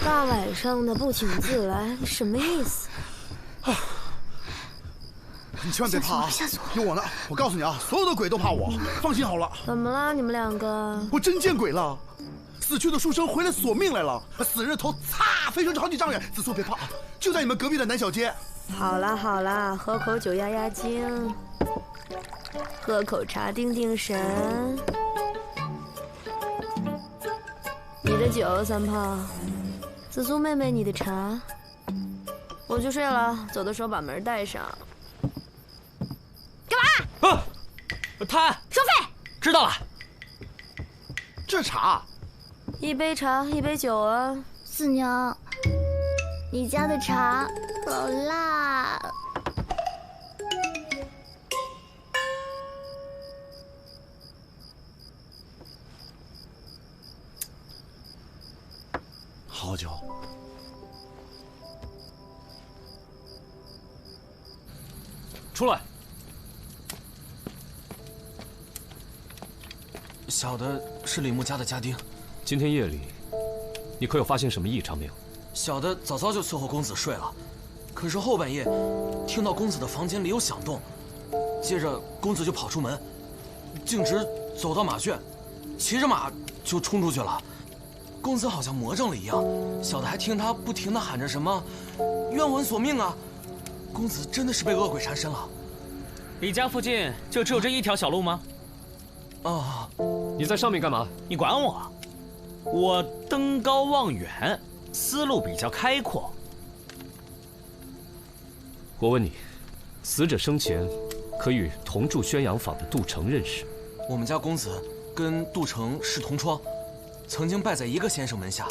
大晚上的不请自来，什么意思？你千万别怕啊！有我呢！我告诉你啊，所有的鬼都怕我，放心好了。怎么了，你们2个？我真见鬼了！死去的书生回来索命来了，死人的头擦飞出好几丈远。紫苏别怕，就在你们隔壁的南小街。好了，喝口酒压压惊。喝口茶定定神。你的酒，三炮。紫苏妹妹，你的茶。我去睡了，走的时候把门带上。干嘛？贪收费。知道了。这茶，一杯茶，一杯酒啊。四娘，你家的茶好辣。好酒。出来。小的是李牧家的家丁。今天夜里，你可有发现什么异常没有？小的早早就伺候公子睡了，可是后半夜听到公子的房间里有响动，接着公子就跑出门，径直走到马圈，骑着马就冲出去了。公子好像魔怔了一样，小的还听他不停地喊着什么“冤魂索命”啊！公子真的是被恶鬼缠身了。你家附近就只有这一条小路吗？啊！你在上面干嘛？你管我？我登高望远，思路比较开阔。我问你，死者生前可与同住宣阳坊的杜成认识？我们家公子跟杜成是同窗，曾经拜在一个先生门下，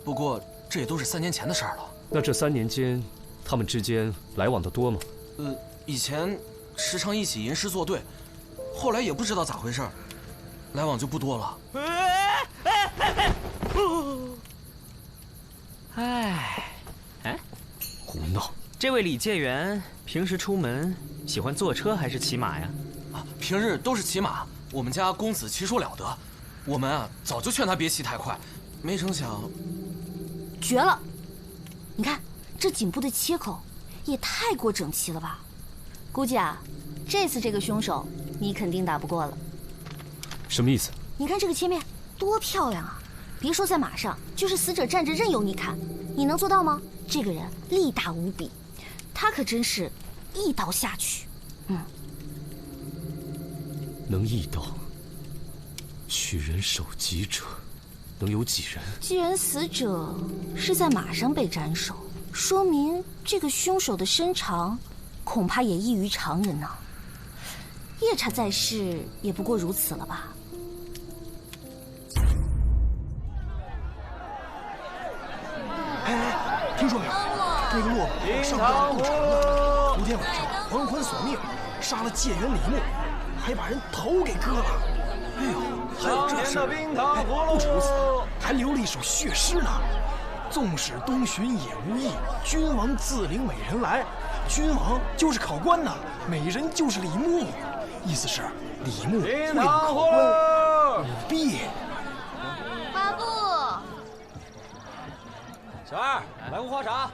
不过这也都是3年前的事儿了。那这3年间，他们之间来往的多吗？以前时常一起吟诗作对，后来也不知道咋回事，来往就不多了。哎，胡闹！这位李介元平时出门喜欢坐车还是骑马呀？平日都是骑马。我们家公子骑术了得，我们啊早就劝他别骑太快，没成想，绝了！你看这颈部的切口，也太过整齐了吧？估计啊，这次这个凶手你肯定打不过了。什么意思？你看这个切面多漂亮啊！别说在马上，就是死者站着任由你砍，你能做到吗？这个人力大无比，他可真是一刀下去。能一刀取人首级者，能有几人？既然死者是在马上被斩首，说明这个凶手的身长恐怕也异于常人呢。夜叉在世也不过如此了吧？听说没有？那个落马上吊不成了。昨天晚上还魂索命，杀了介元李牧，还把人头给割了。哎呦，还有这事！不止如此，还留了一首血诗呢。纵使东巡也无益，君王自领美人来。君王就是考官呐，美人就是李牧。意思是李牧会让考官舞弊。八部。小二，来壶花茶。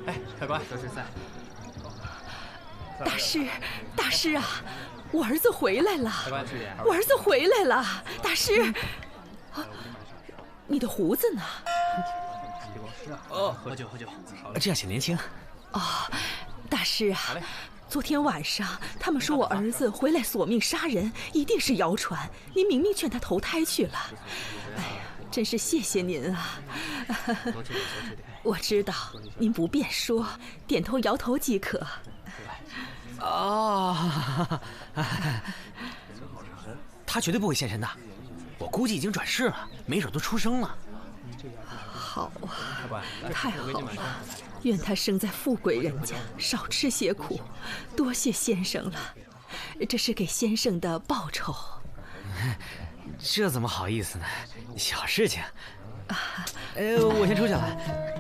哎，客官，说是在。大师，大师啊，我儿子回来了！客官，吃点。我儿子回来了，大师。你的胡子呢？喝酒。这样显年轻。哦，大师啊。昨天晚上，他们说我儿子回来索命杀人，一定是谣传。您明明劝他投胎去了。哎呀，真是谢谢您啊！我知道您不便说，点头摇头即可。他绝对不会现身的，我估计已经转世了，没准都出生了。好啊，太好了！愿他生在富贵人家，少吃些苦。多谢先生了，这是给先生的报酬。这怎么好意思呢？小事情。我先出去了。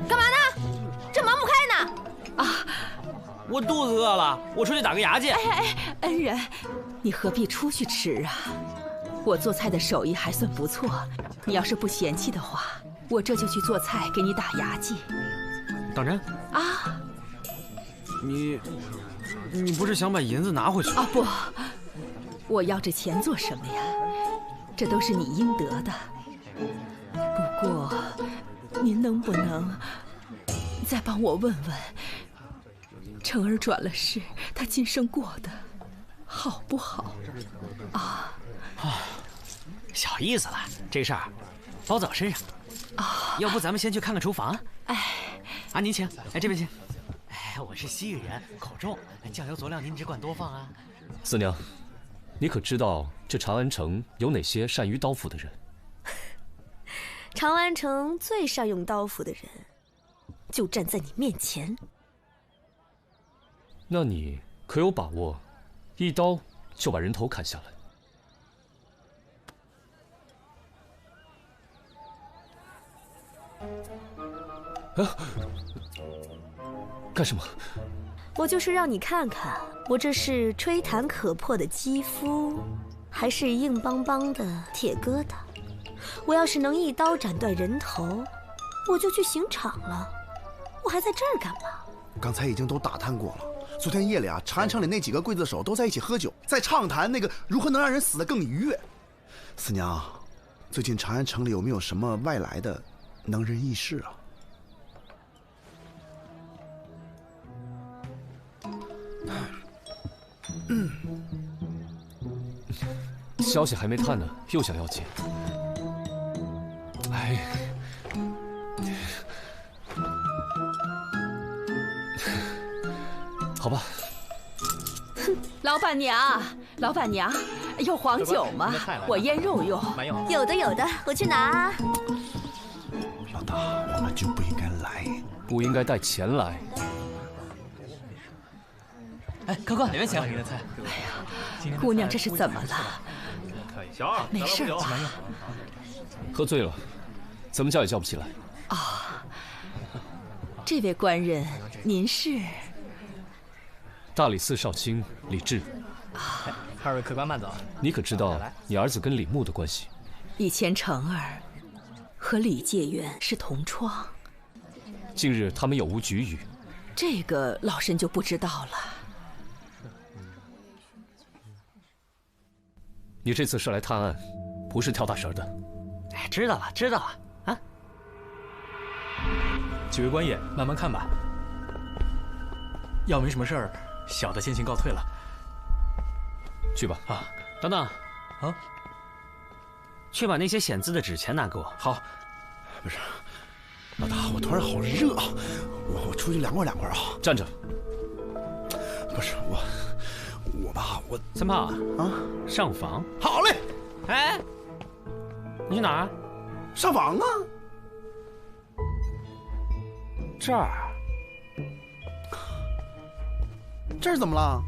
干嘛呢？这忙不开呢。我肚子饿了，我出去打个牙去。恩人，你何必出去吃啊？我做菜的手艺还算不错，你要是不嫌弃的话，我这就去做菜给你打牙祭。当真？你不是想把银子拿回去？不，我要这钱做什么呀？这都是你应得的。不过，您能不能再帮我问问，成儿转了世，他今生过得好不好？啊，小意思了，这事儿包在我身上。啊，要不咱们先去看看厨房？哎，您请，哎，这边请。哎，我是西域人，口重，酱油佐料您只管多放啊。四娘，你可知道这长安城有哪些善于刀斧的人？长安城最善用刀斧的人，就站在你面前。那你可有把握，一刀就把人头砍下来？啊！干什么？我就是让你看看，我这是吹弹可破的肌肤，还是硬邦邦的铁疙瘩。我要是能一刀斩断人头，我就去刑场了。我还在这儿干嘛？刚才已经都打探过了。昨天夜里啊，长安城里那几个刽子手都在一起喝酒，在畅谈那个如何能让人死得更愉悦。四娘，最近长安城里有没有什么外来的能人异士啊？消息还没探呢，又想要紧。哎，好吧。老板娘，老板娘，有黄酒吗？我腌肉用。没有。有的，有的，我去拿。老大，我们就不应该来，不应该带钱来。哎，客官，里面请。哎呀，姑娘这是怎么了？小二，没事。喝醉了，怎么叫也叫不起来。啊，这位官人，您是？大理寺少卿李治。二位客官慢走。你可知道你儿子跟李牧的关系？以前成儿和李介元是同窗。近日他们有无局语？这个老身就不知道了。你这次是来探案，不是跳大神的。哎，知道了，知道了啊。几位官爷，慢慢看吧。要没什么事儿，小的先行告退了。去吧。啊，等等，啊，去把那些显字的纸钱拿给我。好。不是，老大，我突然好热啊，我出去凉快凉快啊。站着。不是我吧，我三炮啊，上房。好嘞。哎，你去哪儿？上房啊。这儿。这是怎么了？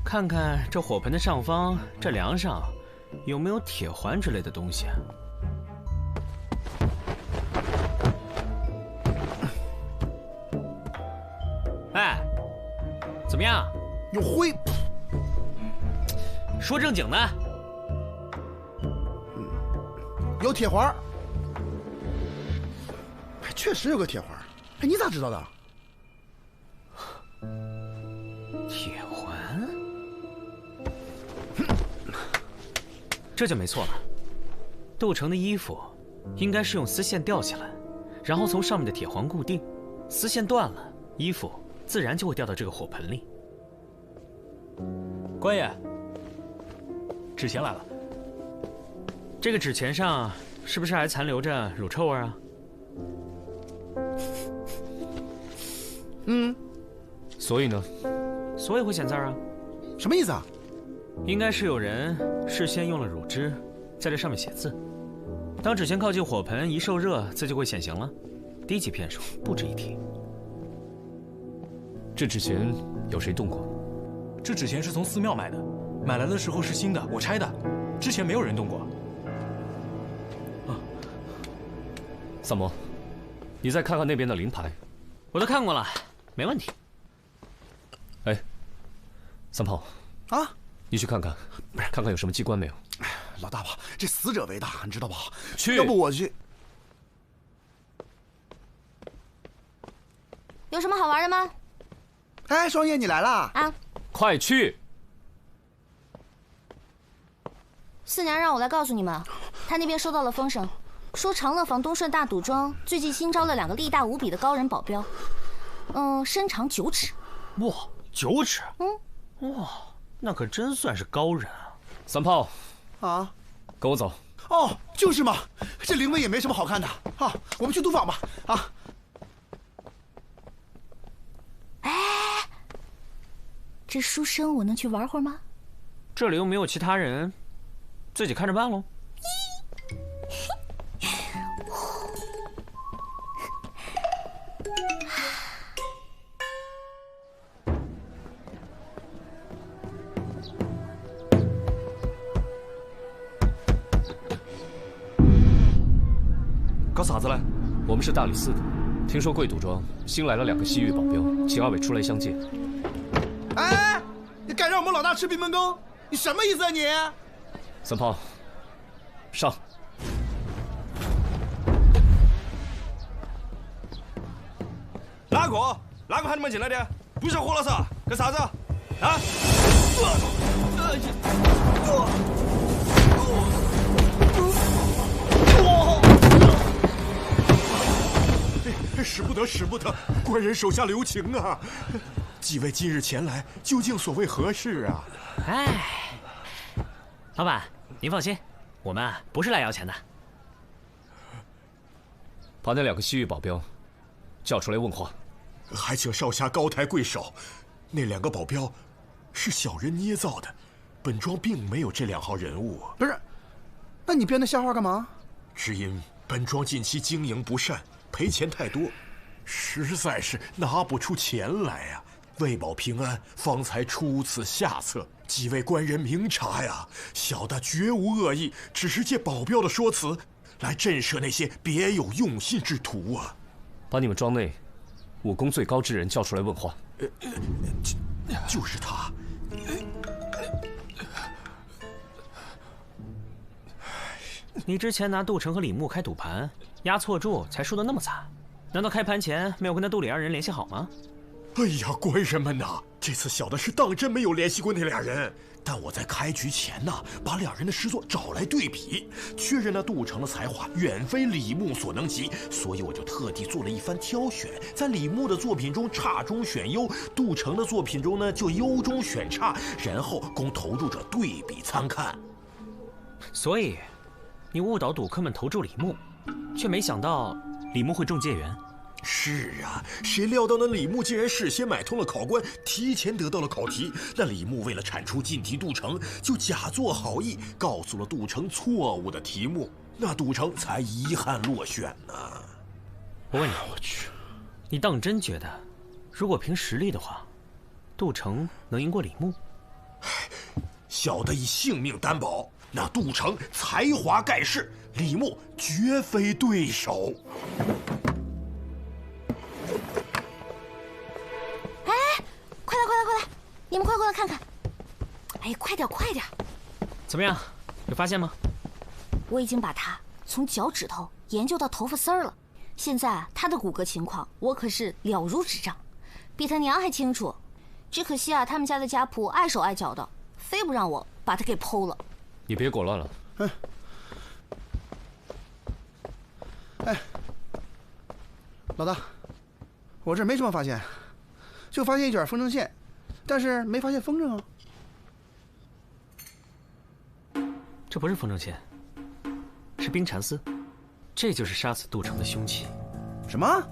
看看这火盆的上方，这梁上有没有铁环之类的东西？哎，怎么样？有灰。说正经的。有铁环。确实有个铁环。哎，你咋知道的？铁环，这就没错了。窦成的衣服应该是用丝线吊起来，然后从上面的铁环固定，丝线断了，衣服自然就会掉到这个火盆里。官爷，纸钱来了。这个纸钱上是不是还残留着乳臭味啊？嗯。所以呢？所以会显字啊？什么意思啊？应该是有人事先用了乳汁，在这上面写字。当纸钱靠近火盆，一受热，字就会显形了。低级骗术，不值一提。这纸钱有谁动过？这纸钱是从寺庙买的，买来的时候是新的，我拆的，之前没有人动过。啊，三毛，你再看看那边的灵牌。我都看过了，没问题。哎，三炮啊，你去看看，看看有什么机关没有。老大吧，这死者为大，你知道吧？去，要不我去。有什么好玩的吗？哎，双叶，你来啦！啊，快去！四娘让我来告诉你们，她那边收到了风声，说长乐坊东顺大赌庄最近新招了2个力大无比的高人保镖，身长9尺，哇，9尺。哇，那可真算是高人啊。三炮，啊，跟我走。哦，就是嘛，这灵位也没什么好看的啊，我们去督访吧。啊。这书生我能去玩会儿吗？这里又没有其他人，自己看着办喽。搞啥子嘞？我们是大理寺的，听说贵赌庄新来了2个西域保镖，请二位出来相见。哎，你敢让我们老大吃闭门羹？你什么意思啊你？三炮，上！哪个喊你们进来的？不是活了噻？干啥子？啊！使不得，使不得！官人手下留情啊！几位今日前来，究竟所谓何事啊？哎，老板，您放心，我们不是来要钱的。把那2个西域保镖叫出来问话。还请少侠高抬贵手，那2个保镖是小人捏造的，本庄并没有这2号人物。不是，那你编的瞎话干嘛？只因本庄近期经营不善，赔钱太多，实在是拿不出钱来呀。为保平安，方才出此下策。几位官人明察呀，小的绝无恶意，只是借保镖的说辞来震慑那些别有用心之徒啊。把你们庄内武功最高之人叫出来问话。就是他。你之前拿杜成和李牧开赌盘，押错注才输得那么惨，难道开盘前没有跟那杜李2人联系好吗？哎呀，官人们呐，这次小的是当真没有联系过那2人。但我在开局前呢，把2人的诗作找来对比，确认那杜成的才华远非李牧所能及，所以我就特地做了一番挑选，在李牧的作品中差中选优，杜成的作品中呢就优中选差，然后供投注者对比参看。所以，你误导赌客们投注李牧，却没想到李牧会中解元。是啊，谁料到那李牧竟然事先买通了考官，提前得到了考题。那李牧为了铲除进题杜成，就假作好意，告诉了杜成错误的题目，那杜成才遗憾落选呢。我问你，你当真觉得，如果凭实力的话，杜成能赢过李牧？小的以性命担保，那杜成才华盖世，李牧绝非对手。快来！你们快过来看看！哎，快点！怎么样，有发现吗？我已经把他从脚趾头研究到头发丝儿了，现在他的骨骼情况我可是了如指掌，比他娘还清楚。只可惜啊，他们家的家仆碍手碍脚的，非不让我把他给剖了。你别裹乱了。哎，老大，我这没什么发现，就发现一卷风筝线，但是没发现风筝啊。这不是风筝线，是冰蚕丝，这就是杀死杜成的凶器。什么？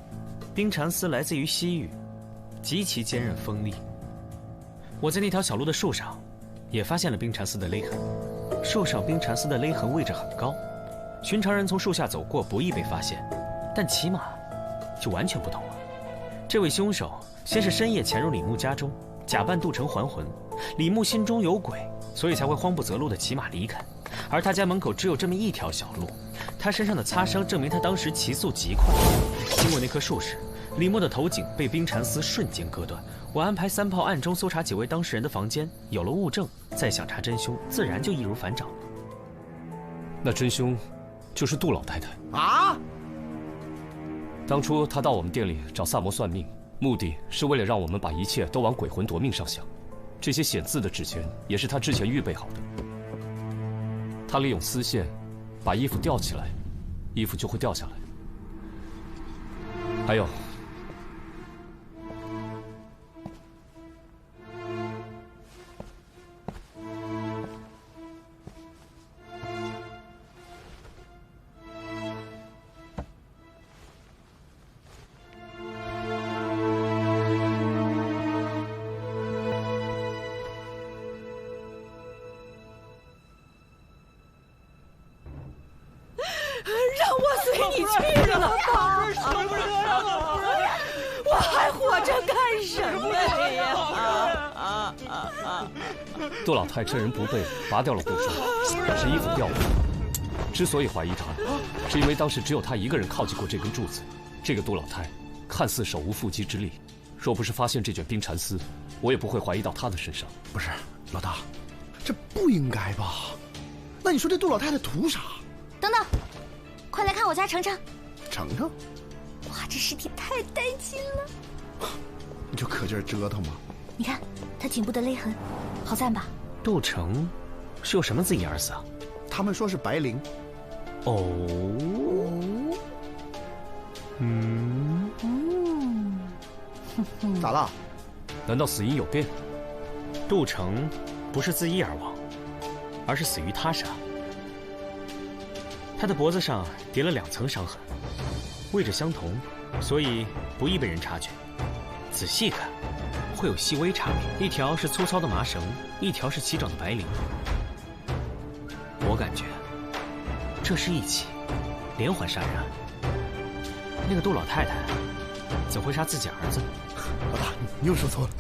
冰蚕丝来自于西域，极其坚韧锋利。我在那条小路的树上也发现了冰蚕丝的勒痕，树上冰蚕丝的勒痕位置很高，寻常人从树下走过不易被发现，但骑马就完全不同了。这位凶手先是深夜潜入李牧家中，假扮杜成还魂。李牧心中有鬼，所以才会慌不择路的骑马离开。而他家门口只有这么一条小路，他身上的擦伤证明他当时骑速极快。经过那棵树时，李牧的头颈被冰蚕丝瞬间割断。我安排3炮暗中搜查几位当事人的房间，有了物证，再想查真凶，自然就易如反掌了。那真凶就是杜老太太啊！当初她到我们店里找萨摩算命，目的是为了让我们把一切都往鬼魂夺命上想。这些显字的纸钱也是她之前预备好的。她利用丝线把衣服吊起来，衣服就会掉下来。什么呀？杜老太趁人不备拔掉了护霜，是衣服掉了。之所以怀疑她，是因为当时只有她一个人靠近过这根柱子。这个杜老太看似手无缚鸡之力，若不是发现这卷冰蚕丝，我也不会怀疑到她的身上。不是，老大，这不应该吧？那你说这杜老太太图啥？等等，快来看我家程程。程程？哇，这尸体太带劲了！你就可劲儿折腾吧。你看他颈部的勒痕，好赞吧？杜城是有什么自己儿子啊？他们说是白灵。哦。咋了？难道死因有变？杜城不是自缢而亡，而是死于他杀。他的脖子上叠了2层伤痕，位置相同，所以不易被人察觉。仔细看，会有细微差别，一条是粗糙的麻绳，一条是齐整的白绫。我感觉这是一起连环杀人案。那个杜老太太怎会杀自己儿子？老大，你又说错了。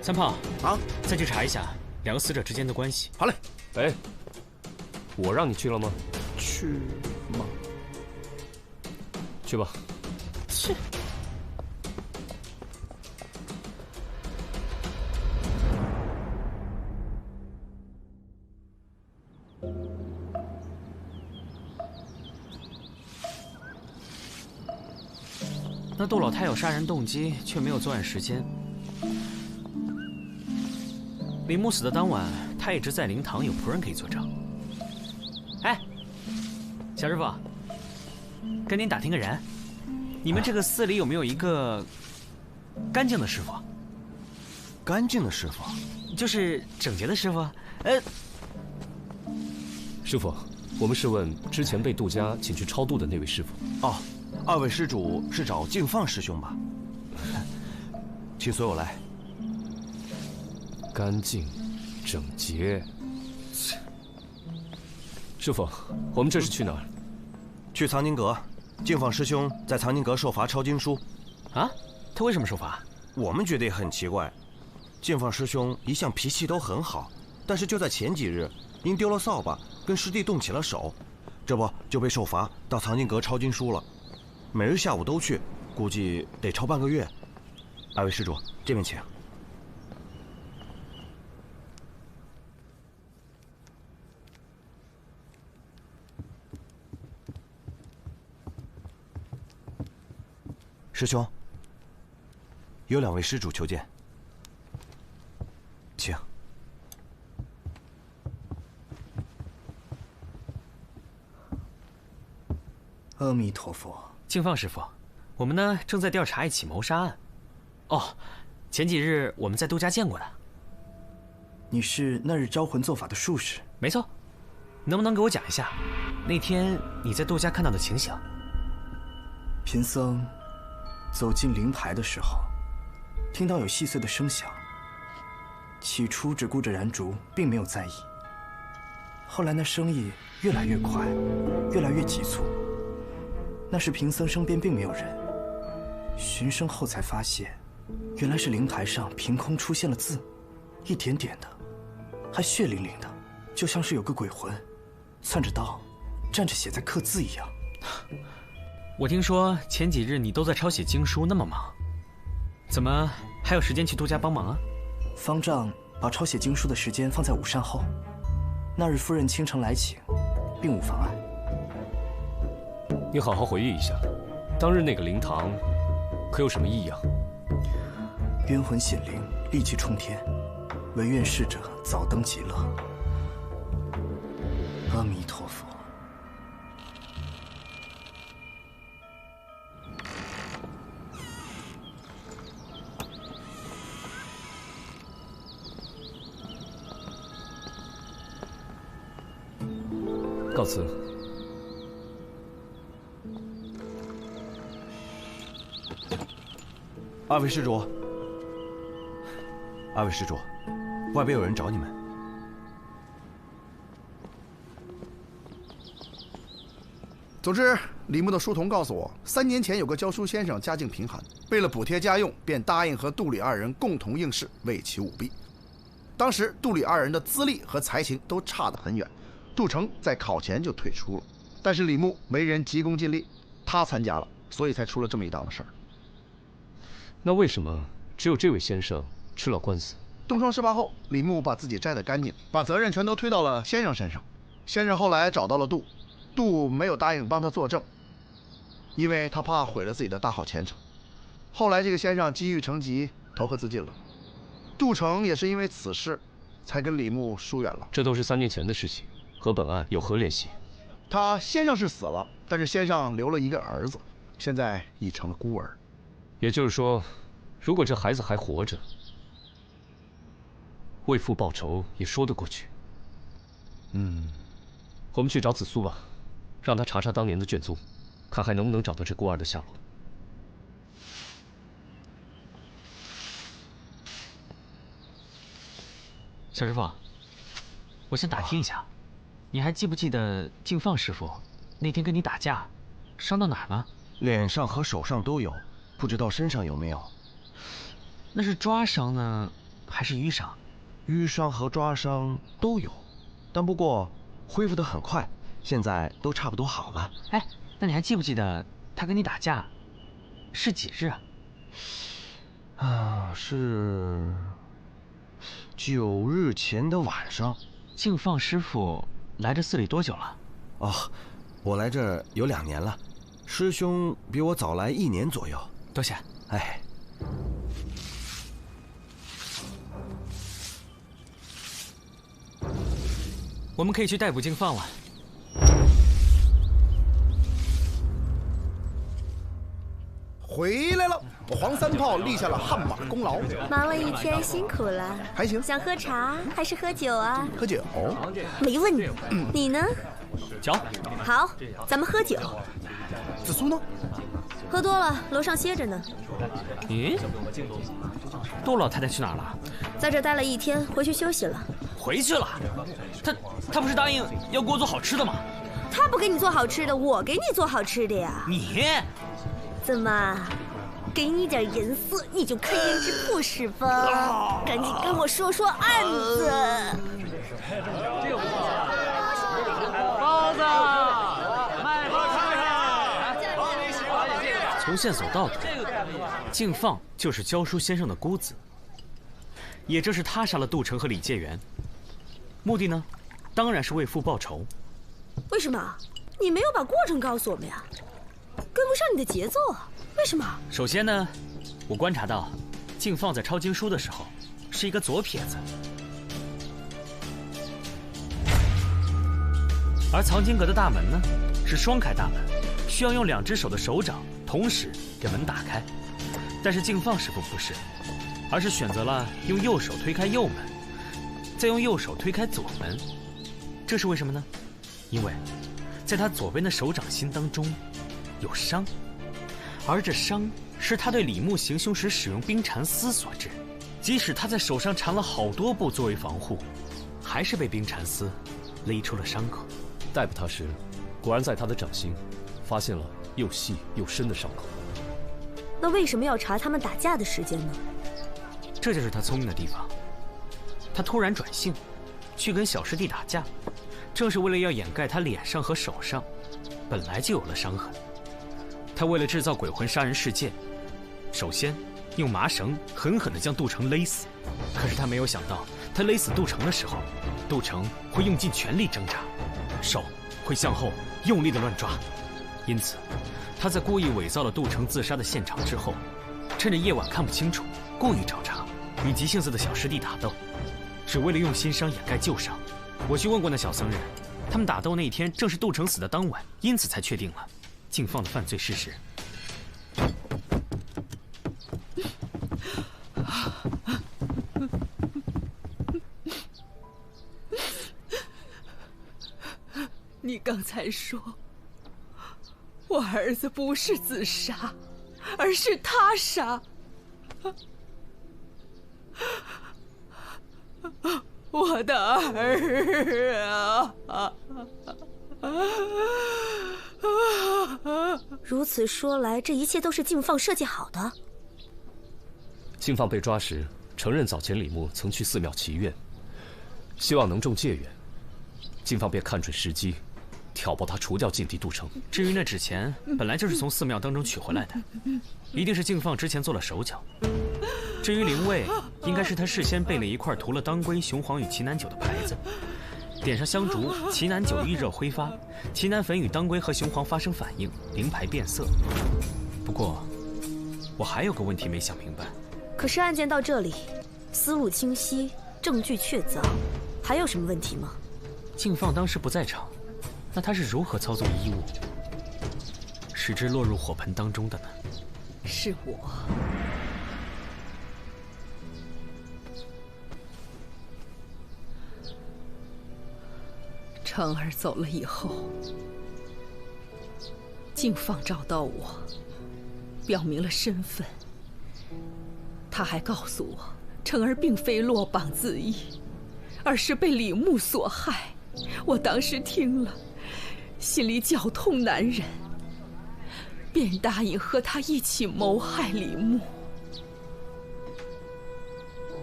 三胖啊，再去查一下2个死者之间的关系。好嘞。哎，我让你去了吗？去吗？去吧。去。那杜老太有杀人动机，却没有作案时间。李牧死的当晚，他一直在灵堂，有仆人可以作证。哎，小师傅，跟您打听个人，你们这个寺里有没有一个干净的师傅？干净的师傅，就是整洁的师傅。师傅，我们是问之前被杜家请去超度的那位师傅。哦。2位施主是找净放师兄吧？请随我来。干净、整洁。师傅，我们这是去哪儿？去藏经阁。净放师兄在藏经阁受罚抄经书。啊？他为什么受罚？我们觉得也很奇怪。净放师兄一向脾气都很好，但是就在前几日，因丢了扫把，跟师弟动起了手，这不就被受罚到藏经阁抄经书了。每日下午都去，估计得抄半个月。2位施主，这边请。师兄，有2位施主求见，请。阿弥陀佛。净放师傅，我们呢正在调查一起谋杀案。哦，前几日我们在杜家见过的。你是那日招魂做法的术士？没错。能不能给我讲一下那天你在杜家看到的情形？贫僧走进灵牌的时候，听到有细碎的声响。起初只顾着燃烛，并没有在意。后来那声音越来越快，越来越急促。那时贫僧身边并没有人，循声后才发现，原来是灵牌上凭空出现了字，一点点的，还血淋淋的，就像是有个鬼魂，攥着刀，蘸着血在刻字一样。我听说前几日你都在抄写经书，那么忙，怎么还有时间去杜家帮忙啊？方丈把抄写经书的时间放在午膳后，那日夫人清晨来请，并无妨碍。你好好回忆一下，当日那个灵堂可有什么异样？冤魂显灵，戾气冲天，唯愿逝者早登极乐。阿弥陀佛。告辞。2位施主，2位施主，外边有人找你们。总之，李牧的书童告诉我，3年前有个教书先生家境贫寒，为了补贴家用，便答应和杜李二人共同应试，为其舞弊。当时杜李二人的资历和才情都差得很远，杜成在考前就退出了。但是李牧为人急功近利，他参加了，所以才出了这么一档子事儿。那为什么只有这位先生吃了官司？东窗事发后，李牧把自己摘得干净，把责任全都推到了先生身上。先生后来找到了杜没有答应帮他作证，因为他怕毁了自己的大好前程。后来这个先生积郁成疾，投河自尽了。杜成也是因为此事，才跟李牧疏远了。这都是3年前的事情，和本案有何联系？他先生是死了，但是先生留了一个儿子，现在已成了孤儿。也就是说，如果这孩子还活着，为父报仇也说得过去。我们去找子苏吧，让他查查当年的卷宗，看还能不能找到这孤儿的下落。小师傅，我想打听一下，你还记不记得敬放师傅那天跟你打架，伤到哪儿了？脸上和手上都有，不知道身上有没有。那是抓伤呢，还是淤伤？淤伤和抓伤都有，但不过恢复得很快，现在都差不多好了。哎，那你还记不记得他跟你打架是几日啊？是9日前的晚上。敬放师傅来这寺里多久了？我来这儿有2年了，师兄比我早来1年左右。多谢。哎，我们可以去逮捕敬放了。回来了，黄三炮立下了汗马功劳。忙了一天，辛苦了。还行。想喝茶还是喝酒啊？喝酒。没问题。你呢？酒。好，咱们喝酒。子苏呢？喝多了，楼上歇着呢。咦，杜老太太去哪儿了？在这待了1天，回去休息了。回去了？她不是答应要给我做好吃的吗？她不给你做好吃的，我给你做好吃的呀。你怎么，给你点颜色你就开胭脂布是吧？赶紧跟我说说案子。包子，卖包子。从线索到底，敬放就是教书先生的姑子，也正是他杀了杜成和李介元，目的呢，当然是为父报仇。为什么？你没有把过程告诉我们呀？跟不上你的节奏啊？为什么？首先呢，我观察到，敬放在抄经书的时候是一个左撇子，而藏经阁的大门呢是双开大门，需要用2只手的手掌同时给门打开。但是敬放师傅不是，而是选择了用右手推开右门，再用右手推开左门。这是为什么呢？因为在他左边的手掌心当中有伤，而这伤是他对李牧行凶时使用冰蚕丝所致。即使他在手上缠了好多布作为防护，还是被冰蚕丝勒出了伤口。逮捕他时，果然在他的掌心发现了又细又深的伤口。那为什么要查他们打架的时间呢？这就是他聪明的地方。他突然转性，去跟小师弟打架，正是为了要掩盖他脸上和手上本来就有了伤痕。他为了制造鬼魂杀人事件，首先用麻绳狠狠地将杜成勒死。可是他没有想到，他勒死杜成的时候，杜成会用尽全力挣扎，手会向后用力地乱抓。因此他在故意伪造了杜成自杀的现场之后，趁着夜晚看不清楚，故意找茬，与急性子的小师弟打斗，只为了用新伤掩盖旧伤。我去问过那小僧人，他们打斗那一天正是杜成死的当晚，因此才确定了敬放的犯罪事实。你刚才说，我儿子不是自杀，而是他杀。我的儿啊！如此说来，这一切都是敬放设计好的。敬放被抓时，承认早前李牧曾去寺庙祈愿，希望能中戒愿。敬放便看准时机，挑拨他除掉禁地杜城。至于那纸钱，本来就是从寺庙当中取回来的，一定是敬放之前做了手脚。至于灵位，应该是他事先备了一块涂了当归、雄黄与奇楠酒的牌子，点上香烛，奇楠酒遇热挥发，奇楠粉与当归和雄黄发生反应，灵牌变色。不过，我还有个问题没想明白。可是案件到这里，思路清晰，证据确凿，还有什么问题吗？敬放当时不在场，那他是如何操纵衣物，使之落入火盆当中的呢？是我。成儿走了以后，敬放找到我，表明了身份。他还告诉我，成儿并非落榜自缢，而是被李牧所害。我当时听了，心里绞痛难忍，便答应和他一起谋害李牧。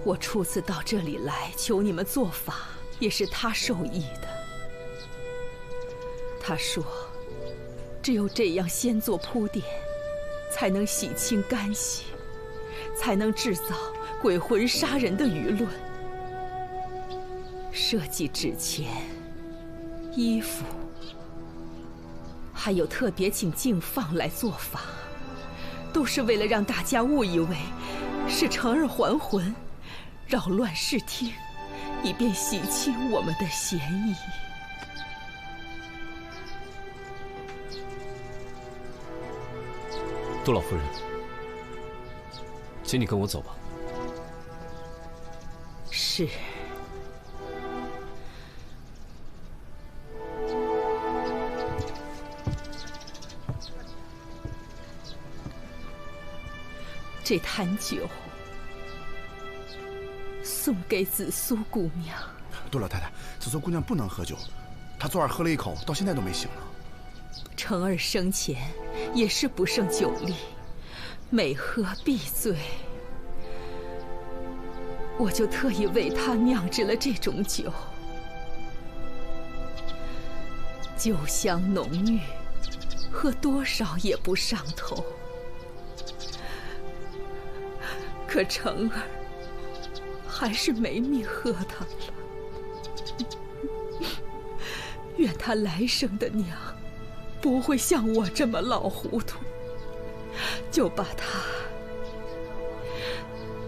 我初次到这里来求你们做法，也是他授意的。他说，只有这样先做铺垫，才能洗清干系，才能制造鬼魂杀人的舆论。设计纸钱、衣服，还有特别请敬放来做法，都是为了让大家误以为是成儿还魂，扰乱视听，以便洗清我们的嫌疑。杜老夫人，请你跟我走吧。是。这坛酒送给紫苏姑娘。杜老太太，紫苏姑娘不能喝酒，她昨晚喝了一口，到现在都没醒呢。成儿生前也是不胜酒力，每喝必醉。我就特意为她酿制了这种酒，酒香浓郁，喝多少也不上头。可成儿还是没命喝它了。愿他来生的娘不会像我这么老糊涂，就把它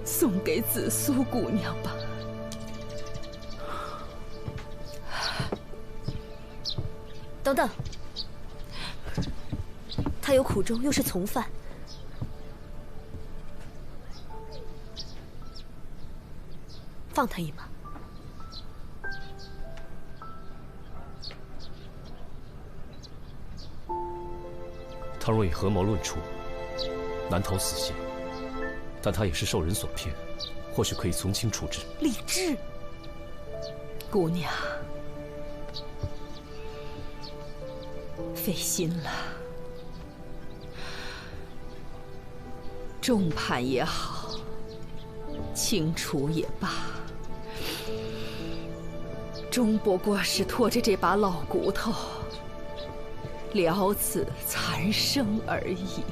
送给紫苏姑娘吧。等等，他有苦衷，又是从犯。放他一马。他若以合谋论处，难逃死刑，但他也是受人所骗，或许可以从轻处置。李治，姑娘，费心了。重判也好，轻处也罢，终不过是拖着这把老骨头了此残生而已。